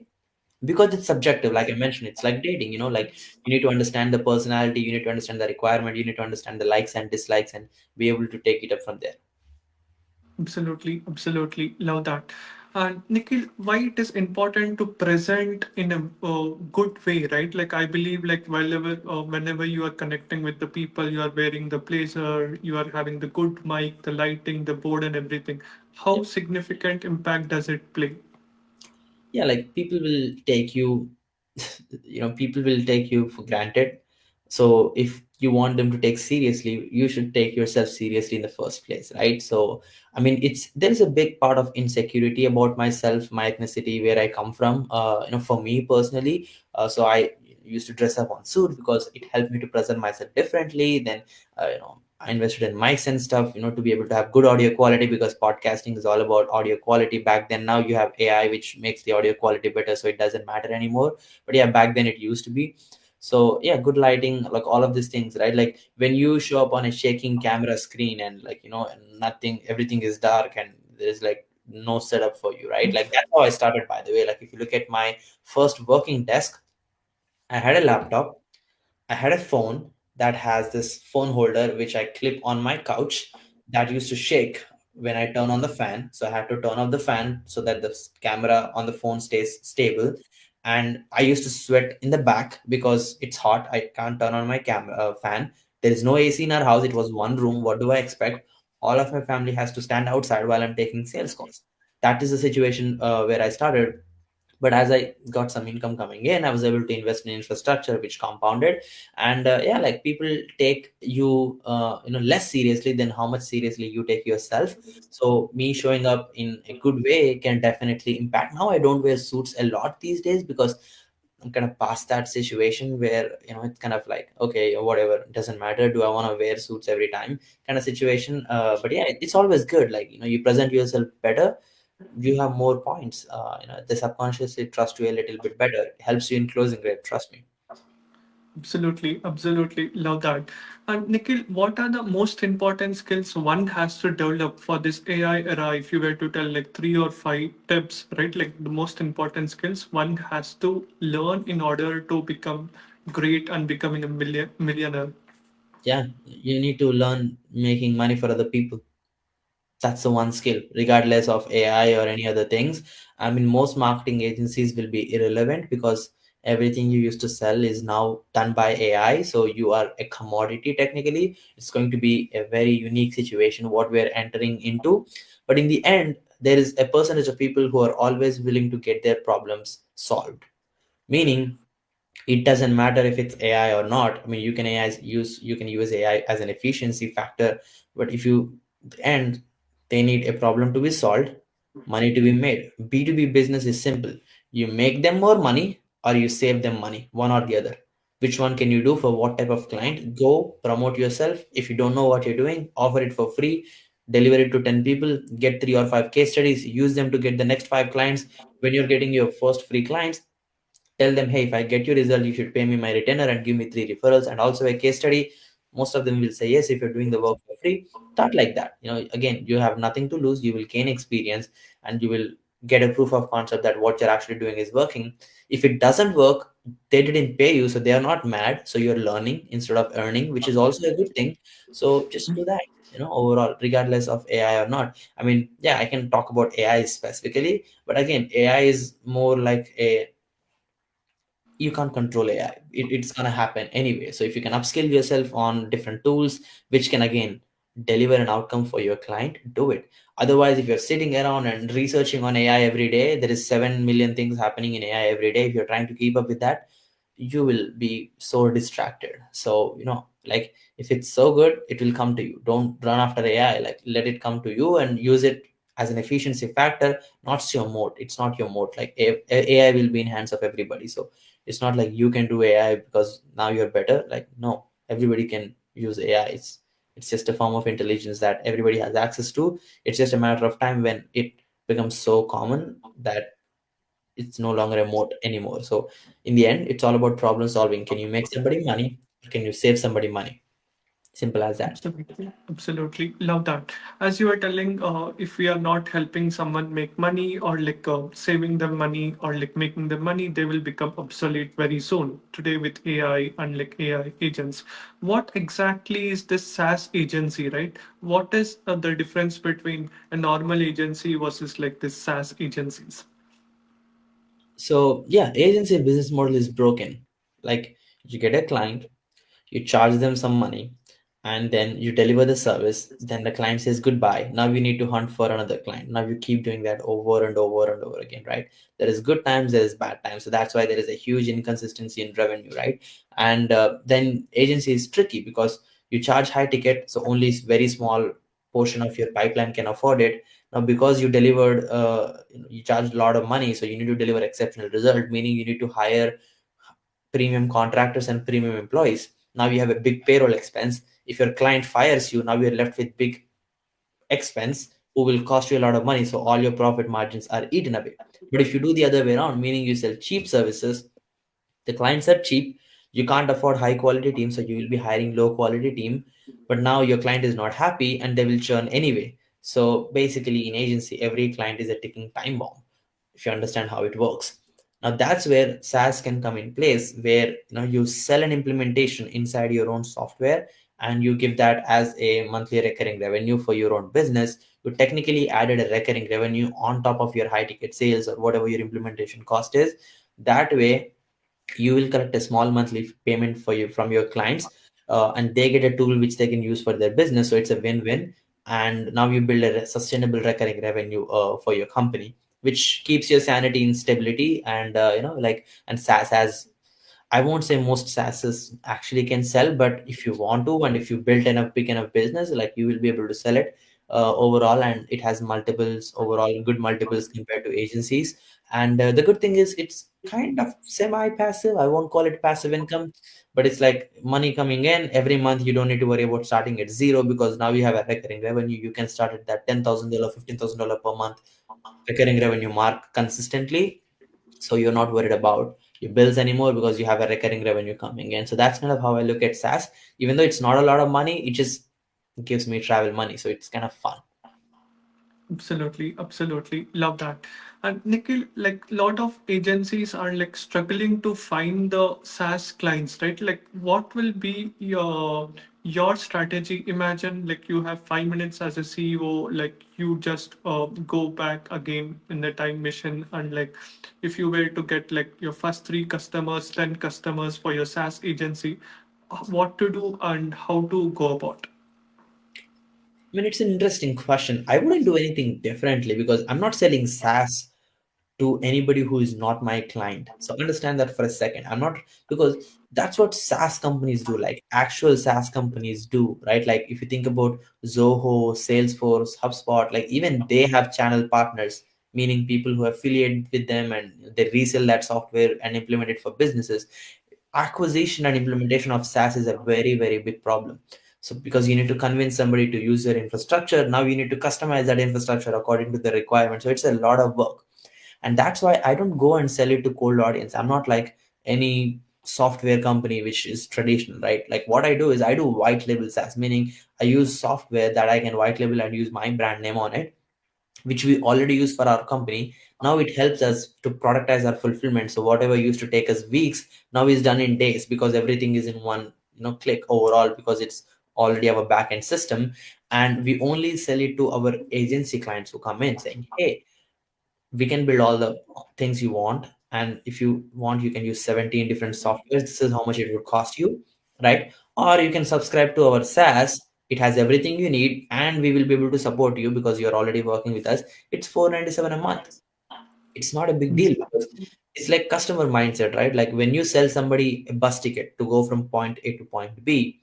because it's subjective. Like I mentioned, it's like dating. Like you need to understand the personality, you need to understand the requirement, you need to understand the likes and dislikes, and be able to take it up from there. Absolutely, absolutely love that. And Nikhil, why it is important to present in a good way, right? Like I believe, like whenever you are connecting with the people, you are wearing the blazer, you are having the good mic, the lighting, the board, and everything. How significant impact does it play? Yeah, like people will take you people will take you for granted. So if you want them to take seriously, you should take yourself seriously in the first place, right? So I mean, there's a big part of insecurity about myself, my ethnicity, where I come from. For me personally, so I used to dress up on suit because it helped me to present myself differently. Then I invested in mics and stuff, to be able to have good audio quality, because podcasting is all about audio quality back then. Now you have AI, which makes the audio quality better, so it doesn't matter anymore. But yeah, back then it used to be. So yeah, good lighting, like all of these things, right? Like when you show up on a shaking camera screen, and like nothing, everything is dark, and there's like no setup for you, right? Like that's how I started, by the way. Like if you look at my first working desk, I had a laptop, I had a phone that has this phone holder which I clip on my couch, that used to shake when I turn on the fan. So I had to turn off the fan so that the camera on the phone stays stable. And I used to sweat in the back because it's hot. I can't turn on my camera fan. There is no AC in our house. It was one room. What do I expect? All of my family has to stand outside while I'm taking sales calls. That is the situation where I started. But as I got some income coming in, I was able to invest in infrastructure, which compounded. And yeah, like people take you less seriously than how much seriously you take yourself. So me showing up in a good way can definitely impact. Now I don't wear suits a lot these days, because I'm kind of past that situation where it's kind of like, okay, whatever, it doesn't matter, do I want to wear suits every time, kind of situation. But yeah, it's always good, like you present yourself better, you have more points. They subconsciously trust you a little bit better. It helps you in closing rate, trust me. Absolutely, absolutely love that. And Nikhil, what are the most important skills one has to develop for this AI era? If you were to tell like three or five tips, right? Like the most important skills one has to learn in order to become great and becoming a millionaire. Yeah, you need to learn making money for other people. That's the one skill, regardless of AI or any other things. I mean, most marketing agencies will be irrelevant, because everything you used to sell is now done by AI. So you are a commodity technically. It's going to be a very unique situation what we're entering into. But in the end, there is a percentage of people who are always willing to get their problems solved. Meaning, it doesn't matter if it's AI or not. I mean, you can use AI as an efficiency factor, but if you and they need a problem to be solved, money to be made. B2B business is simple. You make them more money, or you save them money, one or the other. Which one can you do for what type of client? Go promote yourself. If you don't know what you're doing, offer it for free. deliver it to 10 people, get 3 or 5 case studies, use them to get the next 5 clients. When you're getting your first free clients, tell them, hey, if I get your result, you should pay me my retainer and give me 3 referrals and also a case study. Most of them will say yes if you're doing the work for free. Start like that. Again, you have nothing to lose. You will gain experience and you will get a proof of concept that what you're actually doing is working. If it doesn't work, they didn't pay you, so they are not mad. So you're learning instead of earning, which is also a good thing. So just do that. Overall, regardless of AI or not. I mean, yeah, I can talk about AI specifically, but again, AI is more like a, you can't control AI. It's gonna happen anyway. So if you can upskill yourself on different tools, which can again deliver an outcome for your client, do it. Otherwise, if you're sitting around and researching on AI every day, there is 7 million things happening in AI every day. If you're trying to keep up with that, you will be so distracted. So like, if it's so good, it will come to you. Don't run after AI. Like, let it come to you and use it as an efficiency factor. Not your moat. It's not your moat. Like, AI will be in hands of everybody. So it's not like you can do AI because now you're better. Like, no, everybody can use AI. It's just a form of intelligence that everybody has access to. It's just a matter of time when it becomes so common that it's no longer a moat anymore. So in the end, it's all about problem solving. Can you make somebody money, or can you save somebody money? Simple as that. Absolutely, absolutely. Love that. As you were telling, if we are not helping someone make money or like saving them money or like making them money, they will become obsolete very soon. Today with AI and like AI agents, what exactly is this SaaS agency, right? What is the difference between a normal agency versus like this SaaS agencies? So yeah, agency business model is broken. Like, you get a client, you charge them some money, and then you deliver the service, then the client says goodbye. Now you need to hunt for another client. Now you keep doing that over and over and over again, right? There is good times, there is bad times. So that's why there is a huge inconsistency in revenue, right? And then agency is tricky because you charge high ticket, so only very small portion of your pipeline can afford it. Now because you delivered, you charged a lot of money, so you need to deliver exceptional result, meaning you need to hire premium contractors and premium employees. Now you have a big payroll expense. If your client fires you, now you're left with big expense who will cost you a lot of money. So all your profit margins are eaten away. But if you do the other way around, meaning you sell cheap services, the clients are cheap, you can't afford high quality team, so you will be hiring low quality team. But now your client is not happy and they will churn anyway. So basically, in agency, every client is a ticking time bomb, if you understand how it works. Now that's where SaaS can come in place, where you sell an implementation inside your own software and you give that as a monthly recurring revenue for your own business. You technically added a recurring revenue on top of your high ticket sales or whatever your implementation cost is. That way you will collect a small monthly payment for you from your clients, and they get a tool which they can use for their business. So it's a win-win, and now you build a sustainable recurring revenue for your company, which keeps your sanity in stability. And like, and SaaS has, I won't say most SaaSes actually can sell, but if you want to, and if you built enough big enough business, like, you will be able to sell it overall, and it has multiples overall, good multiples compared to agencies. And the good thing is it's kind of semi-passive. I won't call it passive income, but it's like money coming in every month. You don't need to worry about starting at zero because now you have a recurring revenue. You can start at that $10,000, $15,000 per month recurring revenue mark consistently, so you're not worried about your bills anymore because you have a recurring revenue coming in. So that's kind of how I look at SaaS. Even though it's not a lot of money, it just gives me travel money, so it's kind of fun. Absolutely, absolutely. Love that. And Nikhil, like lot of agencies are like struggling to find the SaaS clients, right? Like what will be your strategy? Imagine like you have 5 minutes as a CEO, like you just go back again in the time machine and like if you were to get like your first three customers, 10 customers for your SaaS agency, what to do and how to go about? I mean, it's an interesting question. I wouldn't do anything differently because I'm not selling SaaS to anybody who is not my client. So understand that for a second. I'm not, because that's what SaaS companies do, like actual SaaS companies do, right? Like, if you think about Zoho, Salesforce, HubSpot, like, even they have channel partners, meaning people who affiliate with them and they resell that software and implement it for businesses. Acquisition and implementation of SaaS is a very, very big problem. So because you need to convince somebody to use your infrastructure, now you need to customize that infrastructure according to the requirement. So it's a lot of work. And that's why I don't go and sell it to cold audience. I'm not like any software company which is traditional, right? Like what I do is I do white label SaaS, meaning I use software that I can white label and use my brand name on it, which we already use for our company. Now it helps us to productize our fulfillment. So whatever used to take us weeks now is done in days, because everything is in one, click overall, because it's already our backend system. And we only sell it to our agency clients who come in saying, hey, we can build all the things you want, and if you want you can use 17 different softwares. This is how much it would cost you, right? Or you can subscribe to our SaaS. It has everything you need, and we will be able to support you because you're already working with us. It's 497 a month. It's not a big deal, because it's like customer mindset, right? Like when you sell somebody a bus ticket to go from point A to point B,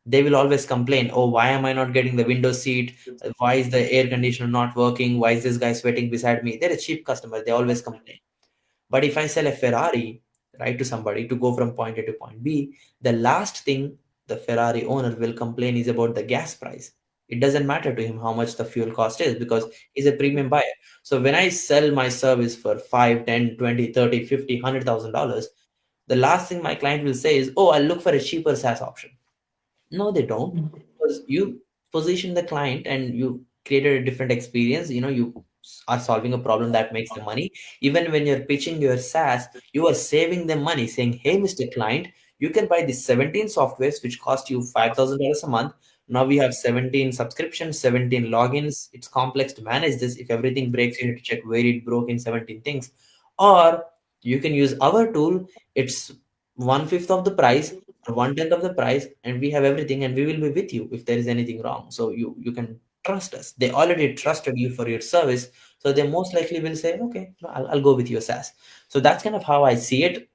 they will always complain, oh, why am I not getting the window seat? Why is the air conditioner not working? Why is this guy sweating beside me? They're a cheap customer, they always complain. But if I sell a Ferrari, right, to somebody to go from point A to point B, the last thing the Ferrari owner will complain is about the gas price. It doesn't matter to him how much the fuel cost is, because he's a premium buyer. So when I sell my service for 5, 10, 20, 30, 50, $100,000, the last thing my client will say is, oh, I'll look for a cheaper SaaS option. No, they don't, because you position the client and you created a different experience. You are solving a problem that makes them money. Even when you're pitching your SaaS, you are saving them money, saying, "Hey, Mr. Client, you can buy the 17 softwares which cost you $5,000 a month. Now we have 17 subscriptions, 17 logins. It's complex to manage this. If everything breaks, you need to check where it broke in 17 things. Or you can use our tool. It's one-fifth of the price or one-tenth of the price, and we have everything, and we will be with you if there is anything wrong. So you can trust us. They already trusted you for your service, so they most likely will say, okay, no, I'll go with your SaaS. So that's kind of how I see it.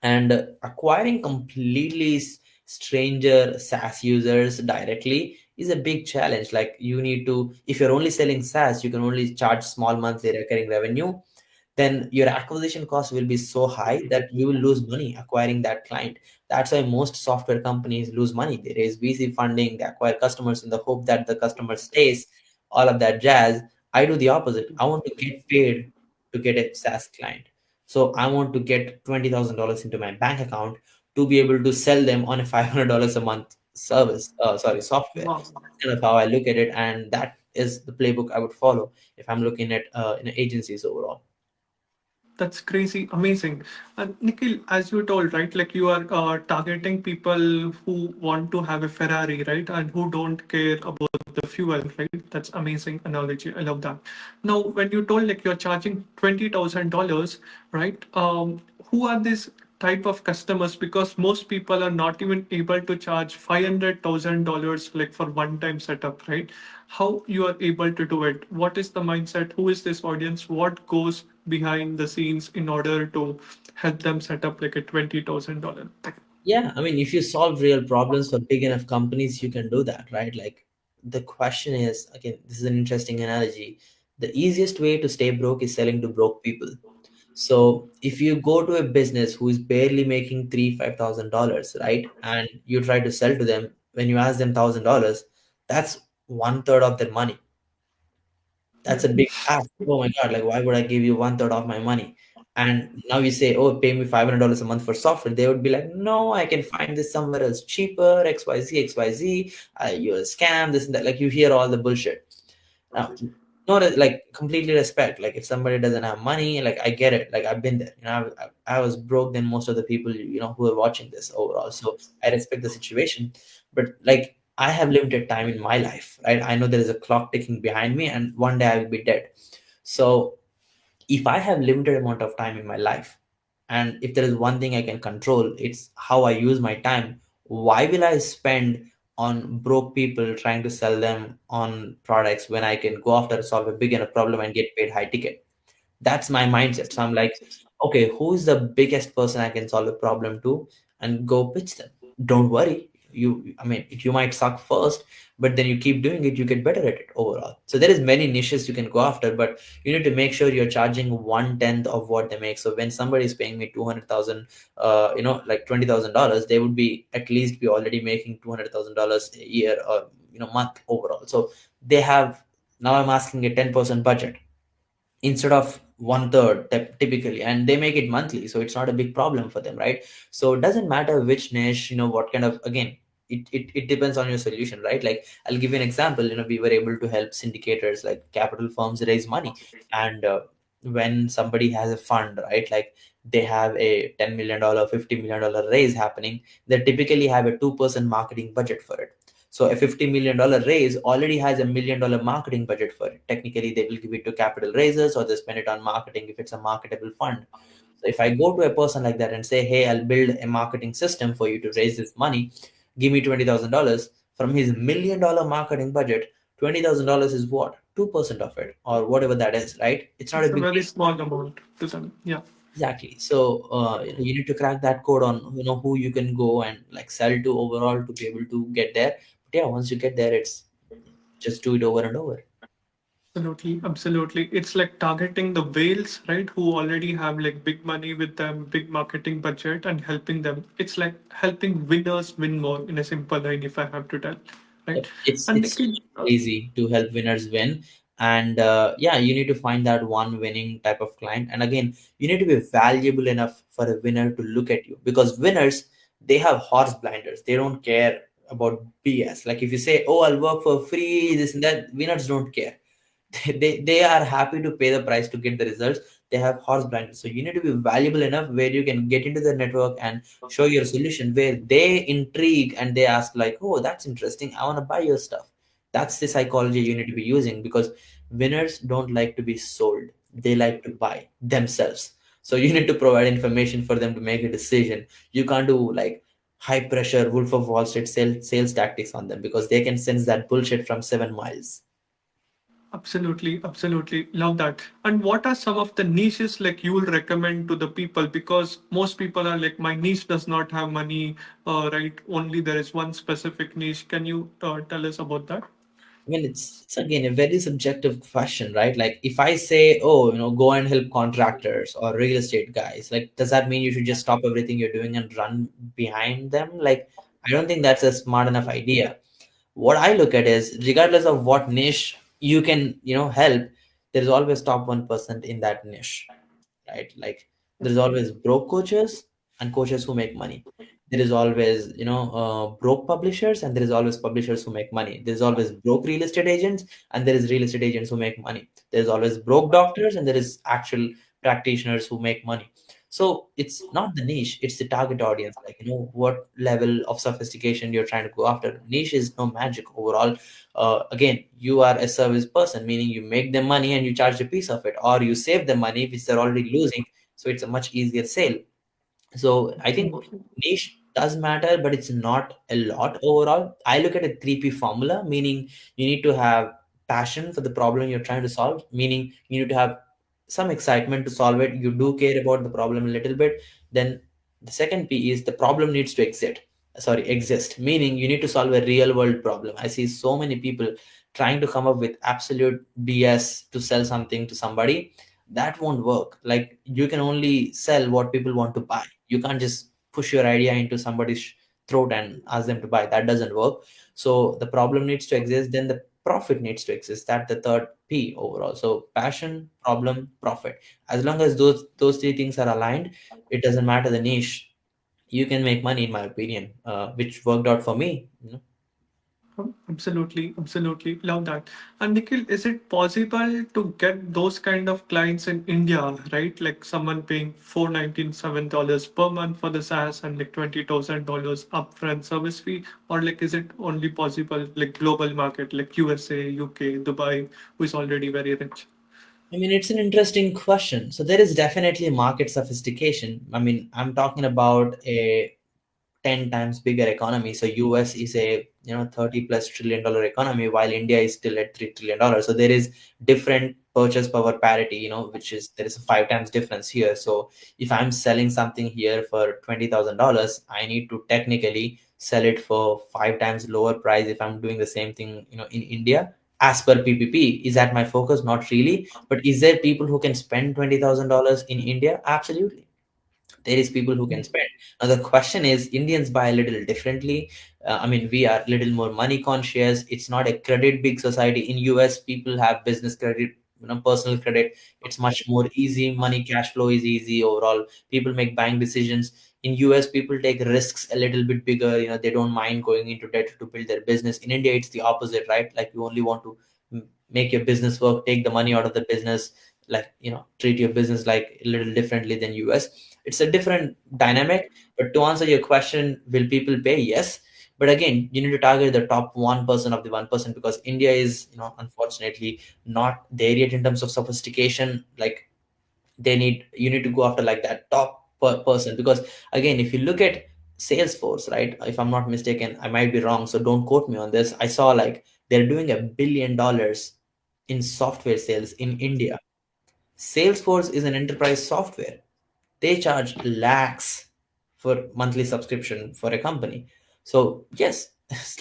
And acquiring completely stranger SaaS users directly is a big challenge. Like you need to, if you're only selling SaaS, you can only charge small monthly recurring revenue. Then your acquisition cost will be so high that you will lose money acquiring that client. That's why most software companies lose money. They raise VC funding, they acquire customers in the hope that the customer stays, all of that jazz. I do the opposite. I want to get paid to get a SaaS client. So I want to get $20,000 into my bank account to be able to sell them on a $500 a month service, sorry, software. Wow. That's kind of how I look at it, and that is the playbook I would follow if I'm looking at agencies overall. That's crazy, amazing. And Nikhil, as you told, right, like you are targeting people who want to have a Ferrari, right, and who don't care about the fuel, right? That's amazing analogy. I love that. Now, when you told like you're charging $20,000, right? Who are these type of customers? Because most people are not even able to charge $500,000 like for one-time setup, right? How you are able to do it? What is the mindset? Who is this audience? What goes behind the scenes in order to help them set up like a $20,000 thing? Yeah, I mean, if you solve real problems for big enough companies, you can do that, right? Like, the question is, again, this is an interesting analogy. The easiest way to stay broke is selling to broke people. So if you go to a business who is barely making $5,000, right, and you try to sell to them, when you ask them $1,000, that's one third of their money. Yeah. That's a big ask. Oh my God, like why would I give you one third of my money? And now you say, oh, pay me $500 a month for software. They would be like, no, I can find this somewhere else cheaper, XYZ, XYZ. You're a scam, this and that. Like you hear all the bullshit. Now, no, like completely respect. Like if somebody doesn't have money, like I get it. Like I've been there. I was broke than most of the people who are watching this overall. So I respect the situation, but like I have limited time in my life, right? I know there is a clock ticking behind me, and one day I will be dead. So if I have limited amount of time in my life, and if there is one thing I can control, it's how I use my time. Why will I spend on broke people trying to sell them on products when I can go after solve a big enough problem and get paid high ticket? That's my mindset. So I'm like, okay, who's the biggest person I can solve a problem to, and go pitch them. Don't worry, I mean, you might suck first, but then you keep doing it, you get better at it overall. So there is many niches you can go after, but you need to make sure you're charging 1/10 of what they make. So when somebody is paying me 200,000, like $20,000, they would be at least be already making $200,000 a year, or month overall. So they have, now I'm asking a 10% budget instead of one third typically, and they make it monthly, so it's not a big problem for them, right? So it doesn't matter which niche, what kind of, again, it depends on your solution, right? Like, I'll give you an example. We were able to help syndicators, like capital firms, raise money. And when somebody has a fund, right, like they have a $10 million, $50 million raise happening, they typically have a 2% marketing budget for it. So a $50 million raise already has $1 million marketing budget for it. Technically, they will give it to capital raisers, or they spend it on marketing if it's a marketable fund. So if I go to a person like that and say, hey, I'll build a marketing system for you to raise this money, give me $20,000 from his $1 million marketing budget. $20,000 is what? 2% of it, or whatever that is, right? It's not a It's a big very deal. small amount to them. Yeah. Exactly. So you need to crack that code on who you can go and like sell to overall to be able to get there. But yeah, once you get there, it's just do it over and over. Absolutely, absolutely. It's like targeting the whales, right? Who already have like big money with them, big marketing budget, and helping them. It's like helping winners win more in a simple line, if I have to tell, right? Yep. It's And it's Nikhil, easy to help winners win, and yeah, you need to find that one winning type of client. And again, you need to be valuable enough for a winner to look at you, because winners, they have horse blinders. They don't care about BS. Like if you say, "Oh, I'll work for free," this and that, winners don't care. They are happy to pay the price to get the results. They have horse blinders. So you need to be valuable enough where you can get into the network and show your solution, where they intrigue and they ask like, oh, that's interesting, I want to buy your stuff. That's the psychology you need to be using, because winners don't like to be sold, they like to buy themselves. So you need to provide information for them to make a decision. You can't do like high pressure Wolf of Wall Street sales tactics on them, because they can sense that bullshit from 7 miles. absolutely, absolutely love that. And what are some of the niches like you will recommend to the people? Because most people are like, my niche does not have money, right? Only there is one specific niche. Can you tell us about that? I mean, it's again a very subjective question, right? Like if I say, oh, go and help contractors or real estate guys, like does that mean you should just stop everything you're doing and run behind them? Like, I don't think that's a smart enough idea. What I look at is, regardless of what niche you can, help, there's always top 1% in that niche, right? Like there's always broke coaches and coaches who make money. There is always, broke publishers, and there is always publishers who make money. There's always broke real estate agents, and there is real estate agents who make money. There's always broke doctors, and there is actual practitioners who make money. So it's not the niche, it's the target audience. Like, what level of sophistication you're trying to go after. Niche is no magic overall. Again, you are a service person, meaning you make them money and you charge a piece of it, or you save them money which they're already losing, so it's a much easier sale. So I think Absolutely. niche does matter, but it's not a lot overall. I look at a 3P formula, meaning you need to have passion for the problem you're trying to solve, meaning you need to have some excitement to solve it. You do care about the problem a little bit. Then the second P is the problem needs to exist, meaning you need to solve a real world problem. I see so many people trying to come up with absolute BS to sell something to somebody. That won't work. Like you can only sell what people want to buy. You can't just push your idea into somebody's throat and ask them to buy. That doesn't work. So the problem needs to exist, then the profit needs to exist. That's the third P overall. So passion, problem, profit. As long as those three things are aligned, it doesn't matter the niche, you can make money, in my opinion, which worked out for me. Absolutely, absolutely. Love that. And Nikhil, is it possible to get those kind of clients in India, right? Like someone paying $497 per month for the SaaS and like $20,000 upfront service fee? Or like is it only possible like global market like USA, UK, Dubai, who is already very rich? I mean, it's an interesting question. So there is definitely market sophistication. I mean, I'm talking about a 10 times bigger economy. So US is a 30 plus trillion dollar economy, while India is still at $3 trillion. So there is different purchase power parity, which is, there is a 5 times difference here. So if I'm selling something here for $20,000, I need to technically sell it for 5 times lower price if I'm doing the same thing, in India as per PPP. Is that my focus? Not really. But is there people who can spend $20,000 in India? Absolutely, there is people who can spend. Now the question is, Indians buy a little differently. I mean, we are a little more money conscious. It's not a credit big society. In US, people have business credit, personal credit. It's much more easy. Money cash flow is easy overall. People make buying decisions. In US, people take risks a little bit bigger. They don't mind going into debt to build their business. In India, it's the opposite, right? Like, you only want to make your business work, take the money out of the business, like, treat your business like a little differently than US. It's a different dynamic. But to answer your question, will people pay? Yes. But again, you need to target the top 1% of the 1%, because India is, unfortunately, not there yet in terms of sophistication. Like, you need to go after like that top person. Because again, if you look at Salesforce, right? If I'm not mistaken, I might be wrong, so don't quote me on this. I saw like they're doing $1 billion in software sales in India. Salesforce is an enterprise software. They charge lakhs for monthly subscription for a company. So yes,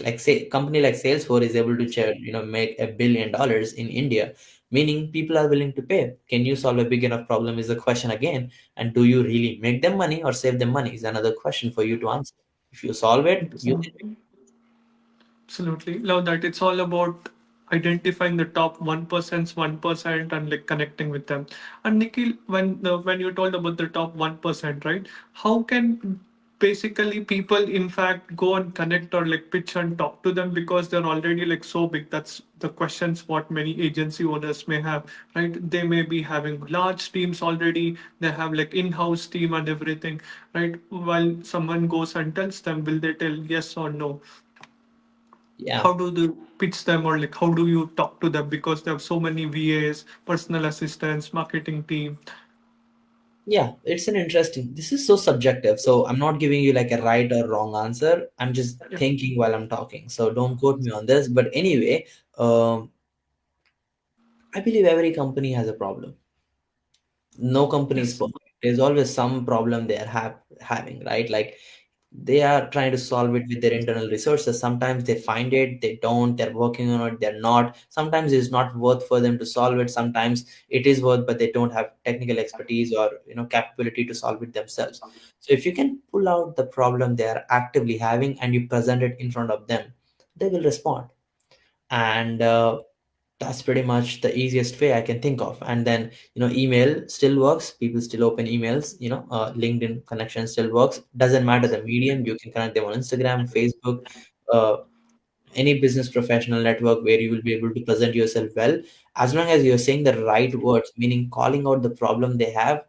like, say, company like Salesforce is able to make $1 billion in India, meaning people are willing to pay. Can you solve a big enough problem is the question again. And do you really make them money or save them money is another question for you to answer. If you solve it, you Absolutely. Absolutely. Love that. It's all about identifying the top 1% and like connecting with them. And Nikhil, when you told about the top 1%, right? How can basically people in fact go and connect or like pitch and talk to them, because they're already like so big? That's the questions what many agency owners may have, right? They may be having large teams already, they have like in-house team and everything, right? While someone goes and tells them, will they tell yes or no? yeah. How do you pitch them, or like how do you talk to them, because they have so many VAs, personal assistants, marketing team? Yeah, it's an interesting. This is so subjective. So I'm not giving you like a right or wrong answer. I'm just Yeah, thinking while I'm talking. So don't quote me on this. But anyway, um, I believe every company has a problem. No company is yes, perfect. There's always some problem they are having, right? Like, they are trying to solve it with their internal resources. Sometimes they find it, they don't, they're working on it, they're not. Sometimes it's not worth for them to solve it. Sometimes it is worth, but they don't have technical expertise or capability to solve it themselves. So if you can pull out the problem they are actively having and you present it in front of them, they will respond. And that's pretty much the easiest way I can think of. And then, email still works. People still open emails. LinkedIn connection still works. Doesn't matter the medium. You can connect them on Instagram, Facebook, uh, any business professional network where you will be able to present yourself well. As long as you're saying the right words, meaning calling out the problem they have,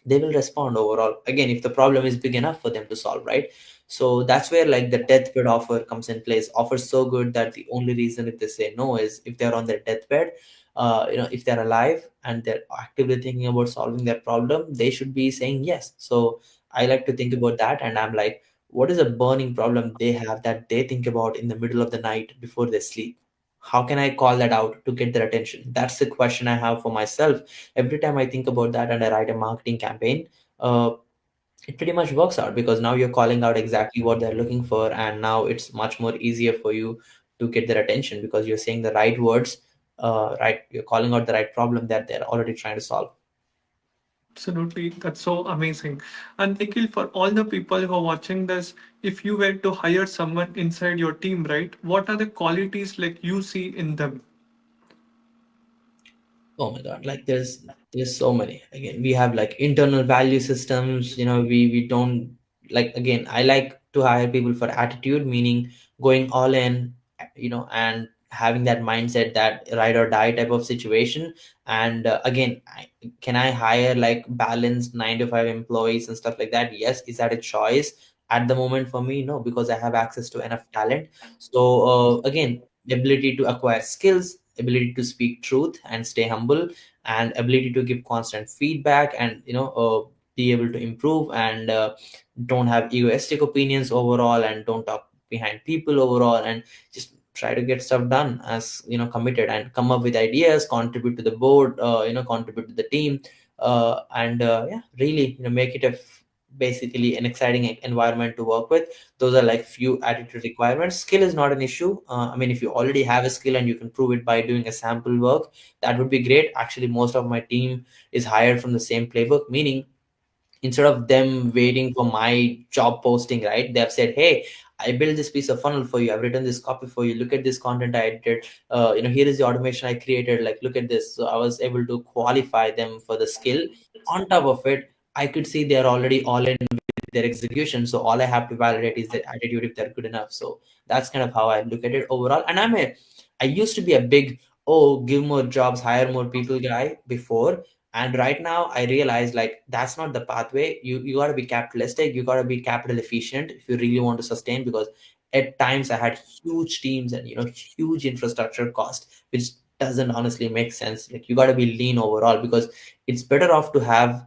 they will respond overall. Again, if the problem is big enough for them to solve, right? So that's where like the deathbed offer comes in place. Offers so good that the only reason if they say no is if they're on their deathbed. If they're alive and they're actively thinking about solving their problem, they should be saying yes. So I like to think about that, and I'm like, what is a burning problem they have that they think about in the middle of the night before they sleep? How can I call that out to get their attention? That's the question I have for myself every time I think about that and I write a marketing campaign. It pretty much works out, because now you're calling out exactly what they're looking for, and now it's much more easier for you to get their attention because you're saying the right words. Right, you're calling out the right problem that they're already trying to solve. absolutely. That's so amazing. And Nikhil, for all the people who are watching this, if you were to hire someone inside your team, right, what are the qualities like you see in them? Oh my God, like there's so many. Again, we have like internal value systems. We don't, like, again, I like to hire people for attitude, meaning going all in, and having that mindset, that ride or die type of situation. And again, can I hire like balanced 9 to 5 employees and stuff like that? Yes. Is that a choice at the moment for me? No, because I have access to enough talent. So again, the ability to acquire skills, ability to speak truth and stay humble, and ability to give constant feedback, and be able to improve, and don't have egoistic opinions overall, and don't talk behind people overall, and just try to get stuff done as committed, and come up with ideas, contribute to the board, contribute to the team, and yeah, really make it a basically an exciting environment to work with. Those are like few attitude requirements. Skill is not an issue. I mean, if you already have a skill and you can prove it by doing a sample work, that would be great. Actually, most of my team is hired from the same playbook, meaning instead of them waiting for my job posting, right, they have said, hey, I built this piece of funnel for you, I've written this copy for you, look at this content I edited, here is the automation I created, like look at this. So I was able to qualify them for the skill. On top of it, I could see they're already all in with their execution, so all I have to validate is their attitude, if they're good enough. So that's kind of how I look at it overall. And I used to be a big, oh, give more jobs, hire more people guy before, and right now I realize like that's not the pathway. You got to be capitalistic, you got to be capital efficient if you really want to sustain, because at times I had huge teams and huge infrastructure cost, which doesn't honestly make sense. Like you got to be lean overall, because it's better off to have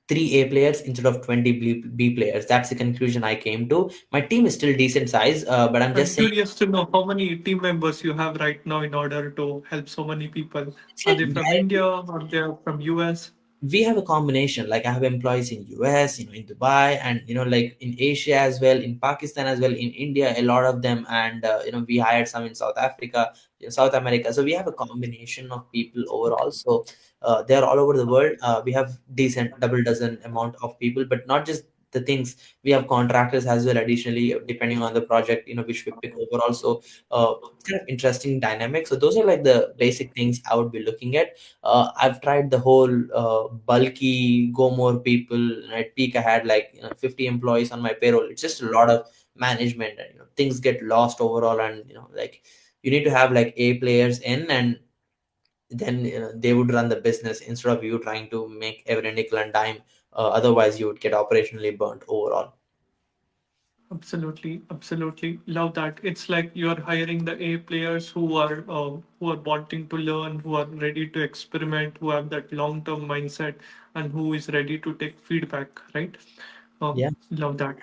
3 A players instead of 20 B players. That's the conclusion I came to. My team is still decent size, but I'm I'm just saying curious to know how many team members you have right now in order to help so many people. it's Are like they from India or they are from US? we have a combination. Like I have employees in US, in Dubai, and like in Asia as well, in Pakistan as well, in India, a lot of them, and we hired some in South Africa, South America. So we have a combination of people overall. So they're all over the world. We have decent double dozen amount of people, but not just the things. We have contractors as well. Additionally, depending on the project, which we pick overall. So it's kind of interesting dynamic. So those are like the basic things I would be looking at. I've tried the whole bulky go more people. At peak, I had like 50 employees on my payroll. It's just a lot of management, and things get lost overall. And like you need to have like A players in, and then they would run the business instead of you trying to make every nickel and dime. Otherwise, you would get operationally burnt overall. Absolutely, absolutely. Love that. It's like you're hiring the A players who are wanting to learn, who are ready to experiment, who have that long-term mindset, and who is ready to take feedback, right? Yeah. Love that.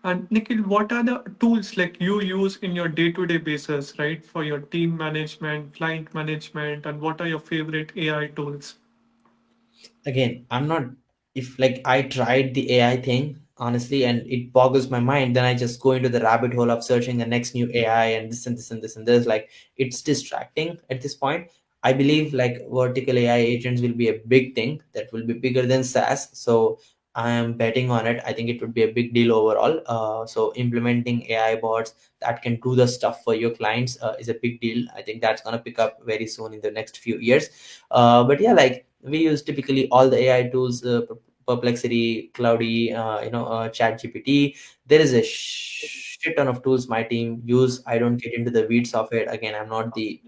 And Nikhil, what are the tools like you use in your day-to-day basis, right, for your team management, client management, and what are your favorite AI tools? Again, I'm not, if like I tried the AI thing honestly and it boggles my mind, then I just go into the rabbit hole of searching the next new AI and this and this and this and this. Like it's distracting at this point. I believe like vertical AI agents will be a big thing that will be bigger than SaaS. So I am betting on it. I think it would be a big deal overall. So implementing AI bots that can do the stuff for your clients is a big deal. I think that's gonna pick up very soon in the next few years. But yeah, like we use typically all the AI tools, Perplexity, Cloudy, Chat GPT. There is a shit ton of tools my team use. I don't get into the weeds of it. Again, I'm not the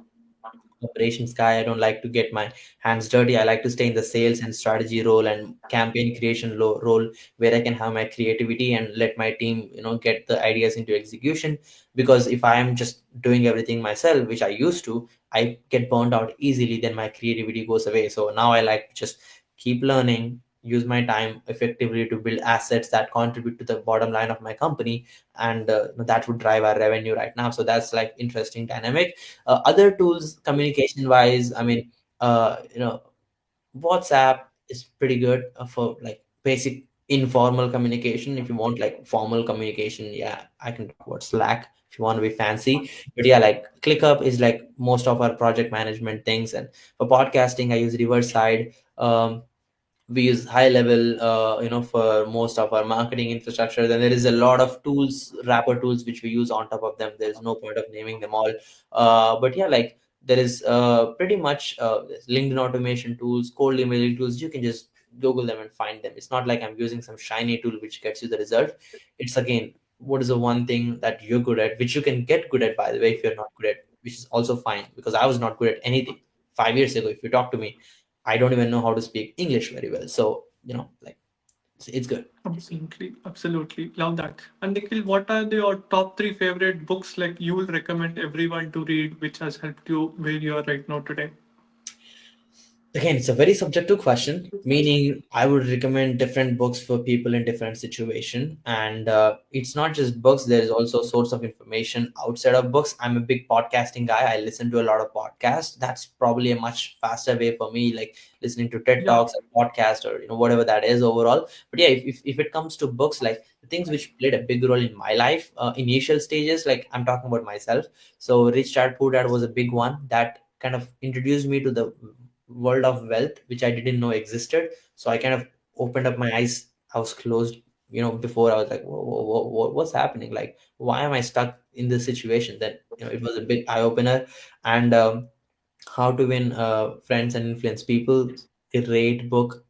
operations guy. I don't like to get my hands dirty. I like to stay in the sales and strategy role and campaign creation role, where I can have my creativity and let my team, get the ideas into execution. Because if I am just doing everything myself, which I used to, I get burnt out easily. Then my creativity goes away. So now I like to just keep learning, use my time effectively to build assets that contribute to the bottom line of my company, and that would drive our revenue right now. So that's like interesting dynamic. Other tools communication wise, I mean, WhatsApp is pretty good for like basic informal communication. If you want like formal communication, yeah, I can talk about Slack if you want to be fancy. But yeah, like ClickUp is like most of our project management things. And for podcasting, I use Riverside. We use high level, for most of our marketing infrastructure. Then there is a lot of tools, wrapper tools, which we use on top of them. There's no point of naming them all. But yeah, like there is pretty much LinkedIn automation tools, cold emailing tools. You can just Google them and find them. It's not like I'm using some shiny tool which gets you the result. It's again, what is the one thing that you're good at, which you can get good at, by the way, if you're not good at, which is also fine, because I was not good at anything 5 years ago. If you talk to me, I don't even know how to speak English very well. So, like it's good. Absolutely, absolutely. Love that. And Nikhil, what are your top three favorite books like you will recommend everyone to read, which has helped you where you are right now today? Again, it's a very subjective question, meaning I would recommend different books for people in different situation. And it's not just books, there is also source of information outside of books. I'm a big podcasting guy. I listen to a lot of podcasts. That's probably a much faster way for me, like listening to TED Yeah. Talks or podcast, or whatever that is overall. But yeah, if it comes to books, like the things which played a big role in my life, initial stages, like I'm talking about myself. So Rich Dad Poor Dad was a big one that kind of introduced me to the world of wealth, which I didn't know existed. So I kind of opened up my eyes. I was closed, before. I was like, what's happening? Like, why am I stuck in this situation? Then, it was a big eye opener. And How to Win Friends and Influence People, great book.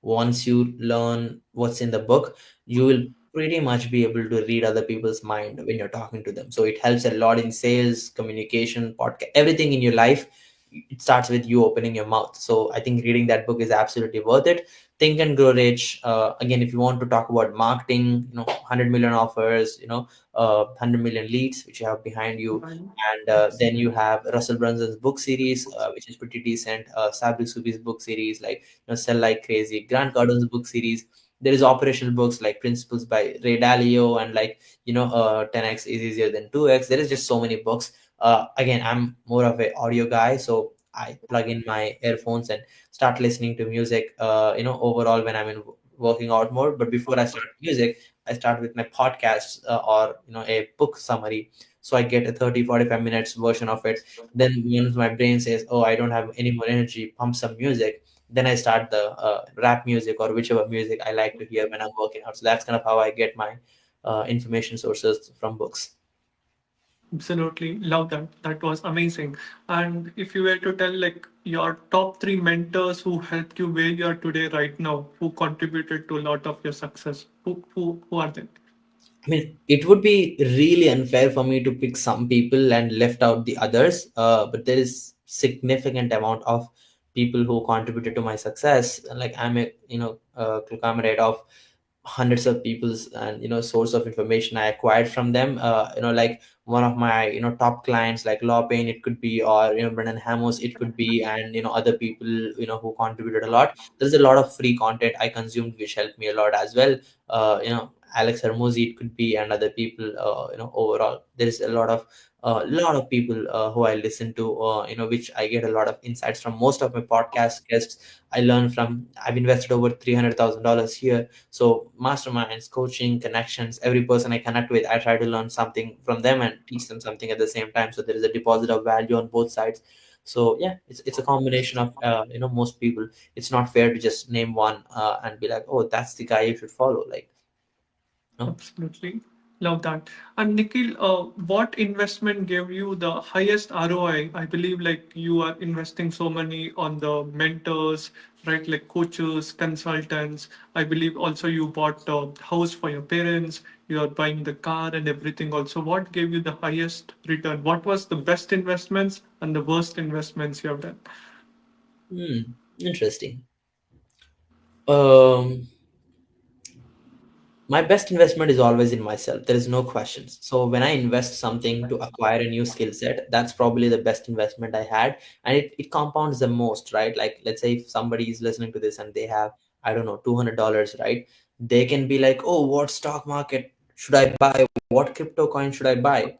Once you learn what's in the book, you will pretty much be able to read other people's mind when you're talking to them. So it helps a lot in sales, communication, podcast, everything in your life. It starts with you opening your mouth. So I think reading that book is absolutely worth it. Think and Grow Rich. Again, if you want to talk about marketing, 100 million offers, 100 million leads which you have behind you. And then you have Russell Brunson's book series, which is pretty decent. Sabri Subi's book series, like Sell Like Crazy. Grant Cardon's book series. There is operational books like Principles by Ray Dalio, and 10x is easier than 2x. There is just so many books. Again, I'm more of a audio guy, so I plug in my earphones and start listening to music. Overall when I'm in working out mode. But before I start music, I start with my podcast, or a book summary, so I get a 30-45 minutes version of it. Then once my brain says, oh, I don't have any more energy, pump some music, then I start the rap music or whichever music I like to hear when I'm working out. So that's kind of how I get my information sources from books. Absolutely. Love that. That was amazing. And if you were to tell like your top three mentors who helped you where you are today right now, who contributed to a lot of your success, who are they? I mean, it would be really unfair for me to pick some people and left out the others. But there is significant amount of people who contributed to my success. Like I'm a conglomerate of hundreds of people's, and source of information I acquired from them. Like one of my top clients like Law Payne, it could be, or Brendan Hamos, it could be, and other people who contributed a lot. There's a lot of free content I consumed which helped me a lot as well. Alex Hermosi, it could be, and other people. Overall, there is a lot of people who I listen to, which I get a lot of insights from. Most of my podcast guests I learn from. I've invested over $300,000 here. So masterminds, coaching, connections, every person I connect with, I try to learn something from them and teach them something at the same time. So there is a deposit of value on both sides. So yeah, it's a combination of most people. It's not fair to just name one and be like, oh, that's the guy you should follow. Like, no. Absolutely. Love that. And Nikhil, what investment gave you the highest ROI? I believe like you are investing so many on the mentors, right? Like coaches, consultants. I believe also you bought a house for your parents. You are buying the car and everything also. What gave you the highest return? What was the best investments and the worst investments you have done? Interesting. Um, my best investment is always in myself. There is no questions. So when I invest something to acquire a new skill set, that's probably the best investment I had. And it compounds the most, right? Like, let's say if somebody is listening to this and they have, I don't know, $200, right? They can be like, oh, what stock market should I buy? What crypto coin should I buy?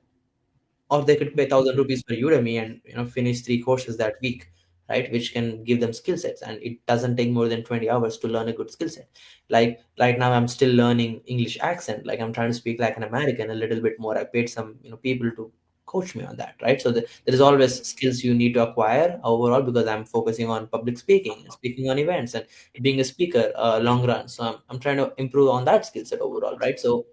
Or they could pay 1,000 rupees for Udemy and finish 3 courses that week, right? Which can give them skill sets, and it doesn't take more than 20 hours to learn a good skill set. Like right now, I'm still learning English accent. Like I'm trying to speak like an American a little bit more. I paid some people to coach me on that, right? So there is always skills you need to acquire overall, because I'm focusing on public speaking and speaking on events and being a speaker long run. So I'm trying to improve on that skill set overall, right? So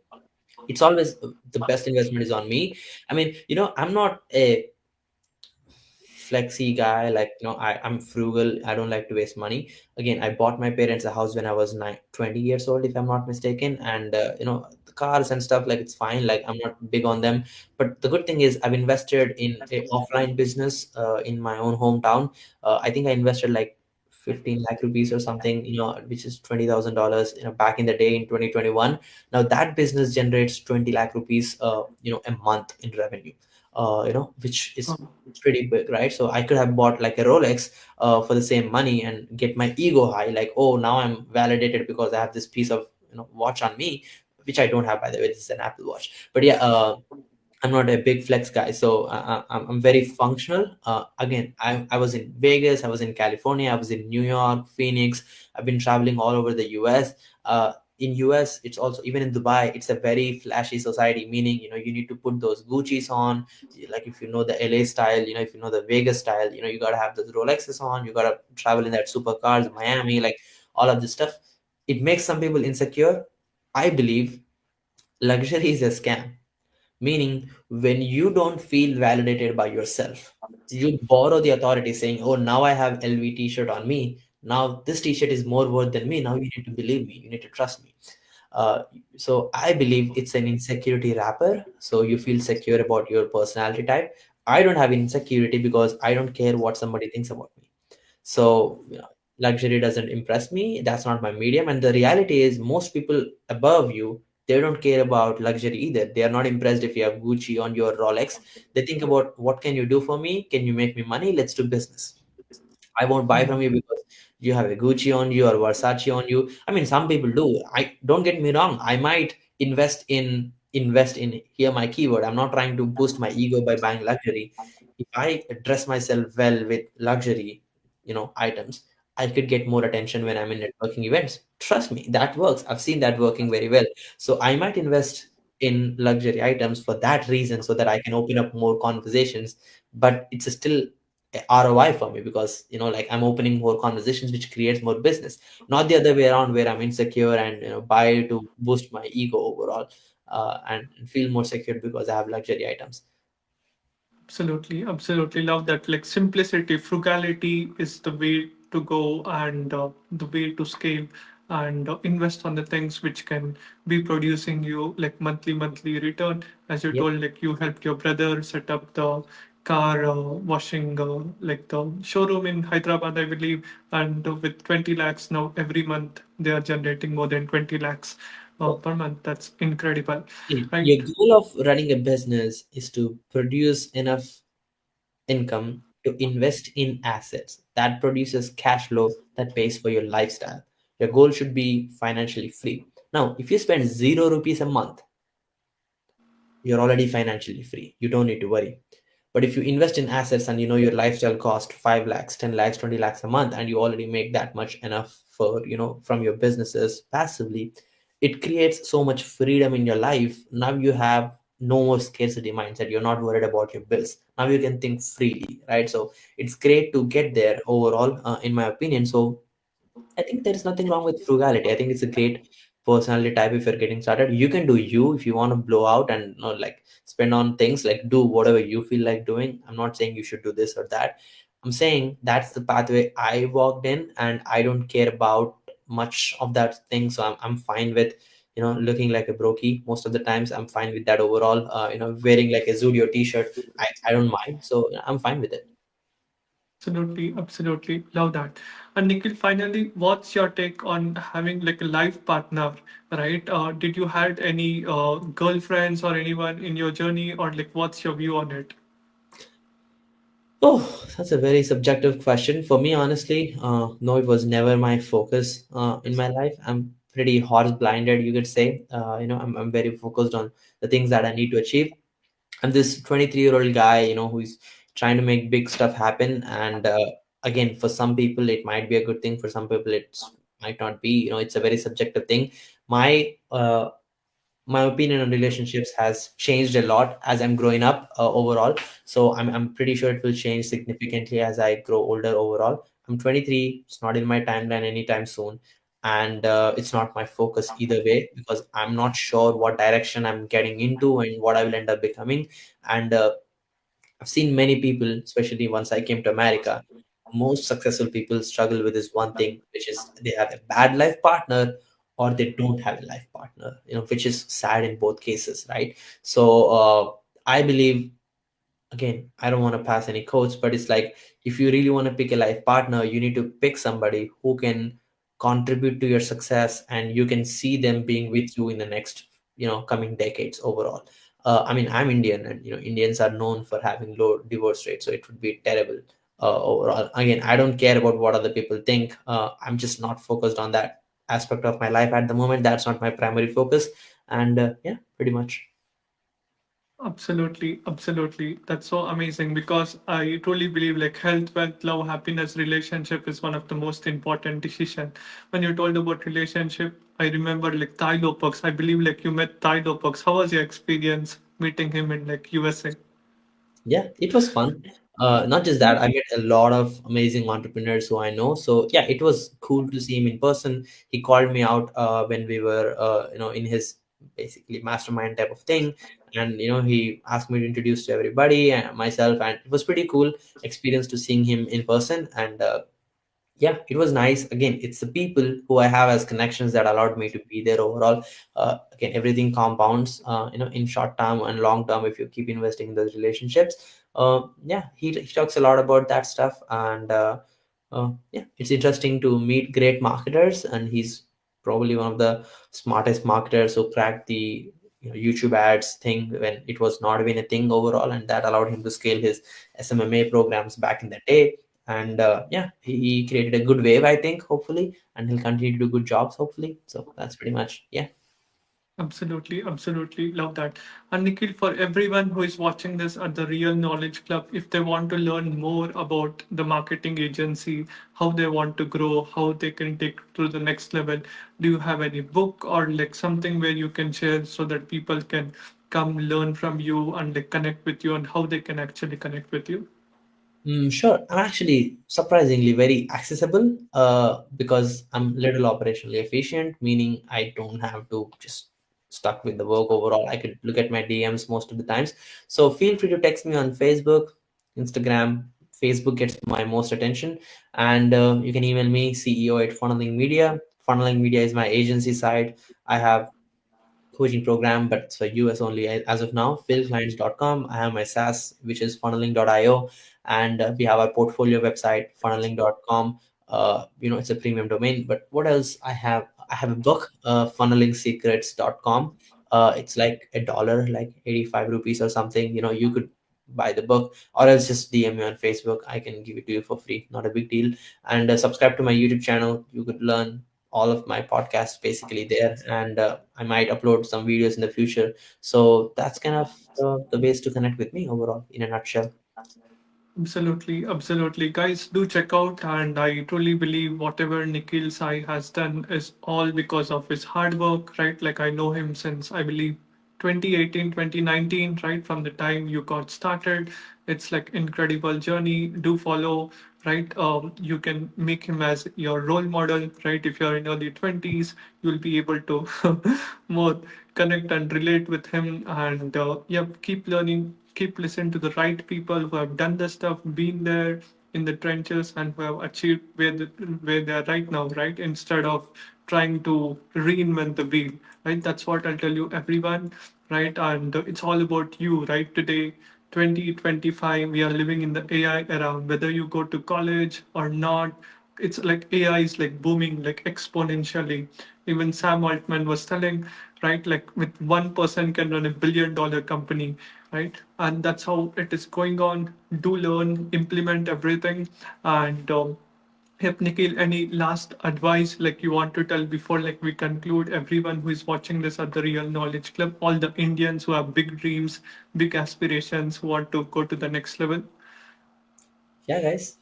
it's always the best investment is on me. I mean, I'm not a flexi guy. Like, I'm frugal. I don't like to waste money. Again, I bought my parents a house when I was 20 years old, if I'm not mistaken. And the cars and stuff, like, it's fine. Like, I'm not big on them. But the good thing is I've invested in a offline business in my own hometown. I think I invested like 15 lakh rupees or something, which is $20,000, back in the day in 2021. Now that business generates 20 lakh rupees, a month in revenue. which is Oh, pretty big, right? So I could have bought like a Rolex for the same money and get my ego high, like, oh, now I'm validated because I have this piece of watch on me, which I don't have, by the way. This is an Apple Watch. But yeah, I'm not a big flex guy, so I'm very functional. Again, I was in Vegas, I was in California, I was in New York, Phoenix. I've been traveling all over the US. In US, it's also, even in Dubai, it's a very flashy society. Meaning, you need to put those Gucci's on. Like, if you know the LA style, if you know the Vegas style, you gotta have those Rolexes on. You gotta travel in that supercars, Miami, like all of this stuff. It makes some people insecure. I believe luxury is a scam. Meaning, when you don't feel validated by yourself, you borrow the authority saying, oh, now I have LV t-shirt on me. Now this t-shirt is more worth than me. Now you need to believe me. You need to trust me. So I believe it's an insecurity wrapper. So you feel secure about your personality type. I don't have insecurity because I don't care what somebody thinks about me. So luxury doesn't impress me. That's not my medium. And the reality is, most people above you, they don't care about luxury either. They are not impressed if you have Gucci on your Rolex. They think about, what can you do for me? Can you make me money? Let's do business. I won't buy from you because you have a Gucci on you or Versace on you. I mean, some people do. I don't, get me wrong. I might invest in here my keyword. I'm not trying to boost my ego by buying luxury. If I dress myself well with luxury, items, I could get more attention when I'm in networking events. Trust me, that works. I've seen that working very well. So I might invest in luxury items for that reason, so that I can open up more conversations. But it's still ROI for me, because like, I'm opening more conversations, which creates more business, not the other way around, where I'm insecure and buy to boost my ego overall, and feel more secure because I have luxury items. absolutely, absolutely love that. Like simplicity, frugality is the way to go, and the way to scale and invest on the things which can be producing you like monthly return. As you Yep. told, like you helped your brother set up the car washing like the showroom in Hyderabad, I believe, and with 20 lakhs now every month they are generating more than 20 lakhs per month. That's incredible, Your right? goal of running a business is to produce enough income to invest in assets that produces cash flow that pays for your lifestyle. Your goal should be financially free. Now, if you spend 0 rupees a month, you're already financially free. You don't need to worry. But if you invest in assets and your lifestyle cost 5 lakhs, 10 lakhs, 20 lakhs a month, and you already make that much enough for, from your businesses passively, it creates so much freedom in your life. Now you have no more scarcity mindset. You're not worried about your bills. Now you can think freely, right? So it's great to get there overall, in my opinion. So I think there is nothing wrong with frugality. I think it's a great personality type if you're getting started. You can do you if you want to blow out and like spend on things, like do whatever you feel like doing. I'm not saying you should do this or that. I'm saying that's the pathway I walked in, and I don't care about much of that thing. So I'm fine with looking like a brokey most of the times. I'm fine with that overall. Wearing like a Zudio t-shirt, I don't mind. So I'm fine with it. Absolutely, absolutely love that. And Nikhil, finally, what's your take on having like a life partner, right? Did you had any girlfriends or anyone in your journey, or like what's your view on it? Oh, that's a very subjective question. For me, honestly, no, it was never my focus in my life. I'm pretty horse blinded, you could say. I'm very focused on the things that I need to achieve. I'm this 23-year-old guy, who's trying to make big stuff happen. And again, for some people, it might be a good thing. For some people, it might not be. It's a very subjective thing. My opinion on relationships has changed a lot as I'm growing up overall. So I'm pretty sure it will change significantly as I grow older overall. I'm 23. It's not in my timeline anytime soon. And it's not my focus either way, because I'm not sure what direction I'm getting into and what I will end up becoming. And I've seen many people, especially once I came to America, most successful people struggle with this one thing, which is they have a bad life partner or they don't have a life partner, which is sad in both cases, right? So I believe, again, I don't want to pass any quotes, but it's like, if you really want to pick a life partner, you need to pick somebody who can contribute to your success and you can see them being with you in the next, coming decades overall. I mean, I'm Indian, and Indians are known for having low divorce rates, so it would be terrible overall. Again, I don't care about what other people think. I'm just not focused on that aspect of my life at the moment. That's not my primary focus, and yeah, pretty much. Absolutely, absolutely. That's so amazing because I truly believe like health, wealth, love, happiness, relationship is one of the most important decision. When you told about relationship, I remember like Thai Lopox. I believe like you met Thai Lopox. How was your experience meeting him in like USA? Yeah, it was fun. Not just that, I met a lot of amazing entrepreneurs who I know. So yeah, it was cool to see him in person. He called me out when we were, in his basically mastermind type of thing, and he asked me to introduce to everybody and myself, and it was pretty cool experience to seeing him in person. And yeah, it was nice. Again, it's the people who I have as connections that allowed me to be there overall. Again, everything compounds in short term and long term if you keep investing in those relationships. Yeah, he talks a lot about that stuff. And yeah, it's interesting to meet great marketers, and he's probably one of the smartest marketers who cracked the YouTube ads thing when it was not even a thing overall, and that allowed him to scale his SMMA programs back in the day. And yeah, he created a good wave, I think, hopefully, and he'll continue to do good jobs, hopefully. So that's pretty much, yeah. Absolutely, absolutely love that. And Nikhil, for everyone who is watching this at the Real Knowledge Club, if they want to learn more about the marketing agency, how they want to grow, how they can take to the next level, do you have any book or like something where you can share so that people can come learn from you and like connect with you and how they can actually connect with you? Sure. I'm actually surprisingly very accessible because I'm little operationally efficient, meaning I don't have to just stuck with the work overall. I could look at my DMs most of the times. So feel free to text me on Facebook, Instagram. Facebook gets my most attention, and you can email me CEO at Funneling Media. Funneling Media is my agency side. I have coaching program, but it's for US only as of now. Philclients.com. I have my SaaS, which is funneling.io, and we have our portfolio website, funneling.com. It's a premium domain. But what else I have? I have a book, funnelingsecrets.com. It's like $1, like 85 rupees or something. You could buy the book, or else just DM me on Facebook. I can give it to you for free, not a big deal. And subscribe to my YouTube channel. You could learn all of my podcasts basically there, and I might upload some videos in the future. So that's kind of the ways to connect with me overall in a nutshell. Absolutely, absolutely. Guys, do check out. And I truly believe whatever Nikhil Sai has done is all because of his hard work, right? Like I know him since I believe 2018, 2019, right? From the time you got started. It's like incredible journey. Do follow, right? You can make him as your role model, right? If you're in early 20s, you'll be able to more connect and relate with him. And yep, keep learning, keep listening to the right people who have done the stuff, been there in the trenches, and who have achieved where they are right now, right? Instead of trying to reinvent the wheel, right? That's what I'll tell you, everyone, right? And it's all about you, right? Today, 2025, we are living in the AI era. Whether you go to college or not, it's like AI is like booming like exponentially. Even Sam Altman was telling, right, like with one person can run $1 billion company, right? And that's how it is going on. Do learn, implement everything. And yep, Nikhil, any last advice like you want to tell before like we conclude, everyone who is watching this at the Real Knowledge Club, all the Indians who have big dreams, big aspirations, who want to go to the next level? Yeah, guys,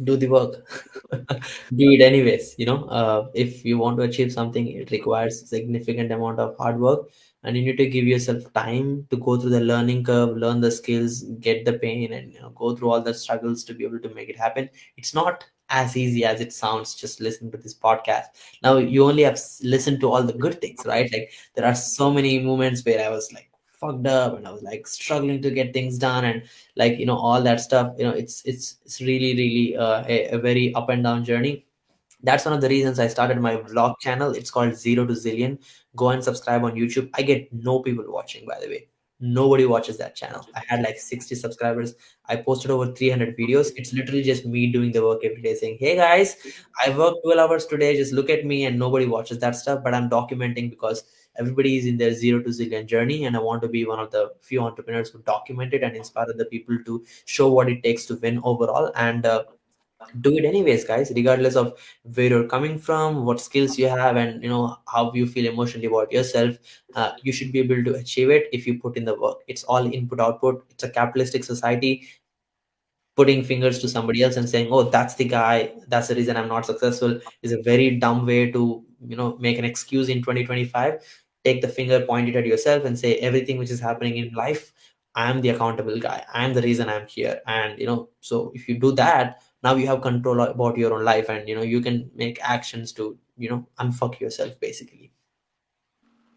do the work. Do it anyways. If you want to achieve something, it requires significant amount of hard work, and you need to give yourself time to go through the learning curve, learn the skills, get the pain, and go through all the struggles to be able to make it happen. It's not as easy as it sounds just listening to this podcast. Now you only have listened to all the good things, right? Like there are so many moments where I was like fucked up, and I was like struggling to get things done, and like all that stuff. It's really really a very up and down journey. That's one of the reasons I started my vlog channel. It's called Zero to Zillion. Go and subscribe on YouTube. I get no people watching, by the way. Nobody watches that channel. I had like 60 subscribers. I posted over 300 videos. It's literally just me doing the work every day saying, hey guys, I worked 12 hours today. Just look at me. And nobody watches that stuff. But I'm documenting because Everybody is in their zero to zillion journey, and I want to be one of the few entrepreneurs who document it and inspire other people to show what it takes to win overall. And do it anyways, guys, regardless of where you're coming from, what skills you have, and how you feel emotionally about yourself. You should be able to achieve it if you put in the work. It's all input output. It's a capitalistic society. Putting fingers to somebody else and saying, oh, that's the guy, that's the reason I'm not successful, is a very dumb way to make an excuse in 2025. Take the finger, point it at yourself, and say everything which is happening in life, I am the accountable guy, I am the reason I'm here. And so if you do that, now you have control about your own life, and you can make actions to unfuck yourself basically.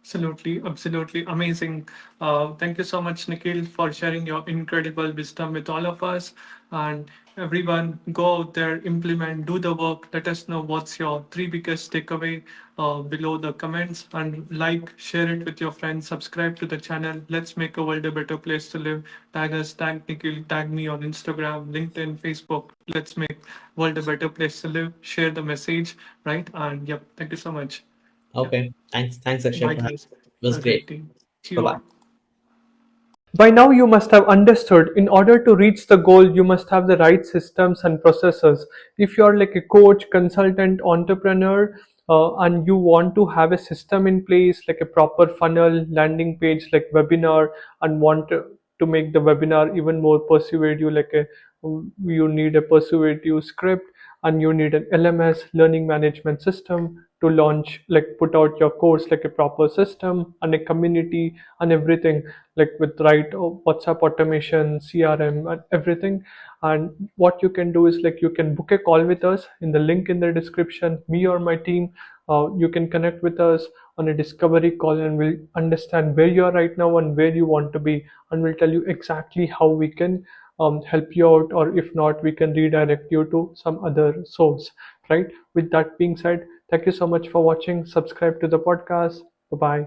Absolutely, absolutely amazing. Thank you so much, Nikhil, for sharing your incredible wisdom with all of us. And everyone, go out there, implement, do the work. Let us know what's your three biggest takeaway below the comments, and like, share it with your friends, subscribe to the channel. Let's make a world a better place to live. Tag us, tag Nikhil, tag me on Instagram, LinkedIn, Facebook. Let's make world a better place to live. Share the message, right? And yep, thank you so much. Yep. Okay, thanks Akshay My for having guys, me. It was have a great great. day. See Bye you bye. all. By now, you must have understood in order to reach the goal, you must have the right systems and processes. If you're like a coach, consultant, entrepreneur, and you want to have a system in place, like a proper funnel, landing page, like webinar, and want to make the webinar even more persuade like a you need a persuasive script, and you need an LMS, learning management system, to launch, like put out your course, like a proper system and a community and everything, like with right WhatsApp automation, CRM, and everything. And what you can do is, like, you can book a call with us in the link in the description, me or my team. You can connect with us on a discovery call, and we'll understand where you are right now and where you want to be, and we'll tell you exactly how we can help you out, or if not, we can redirect you to some other source, right? With that being said, thank you so much for watching. Subscribe to the podcast. Bye bye.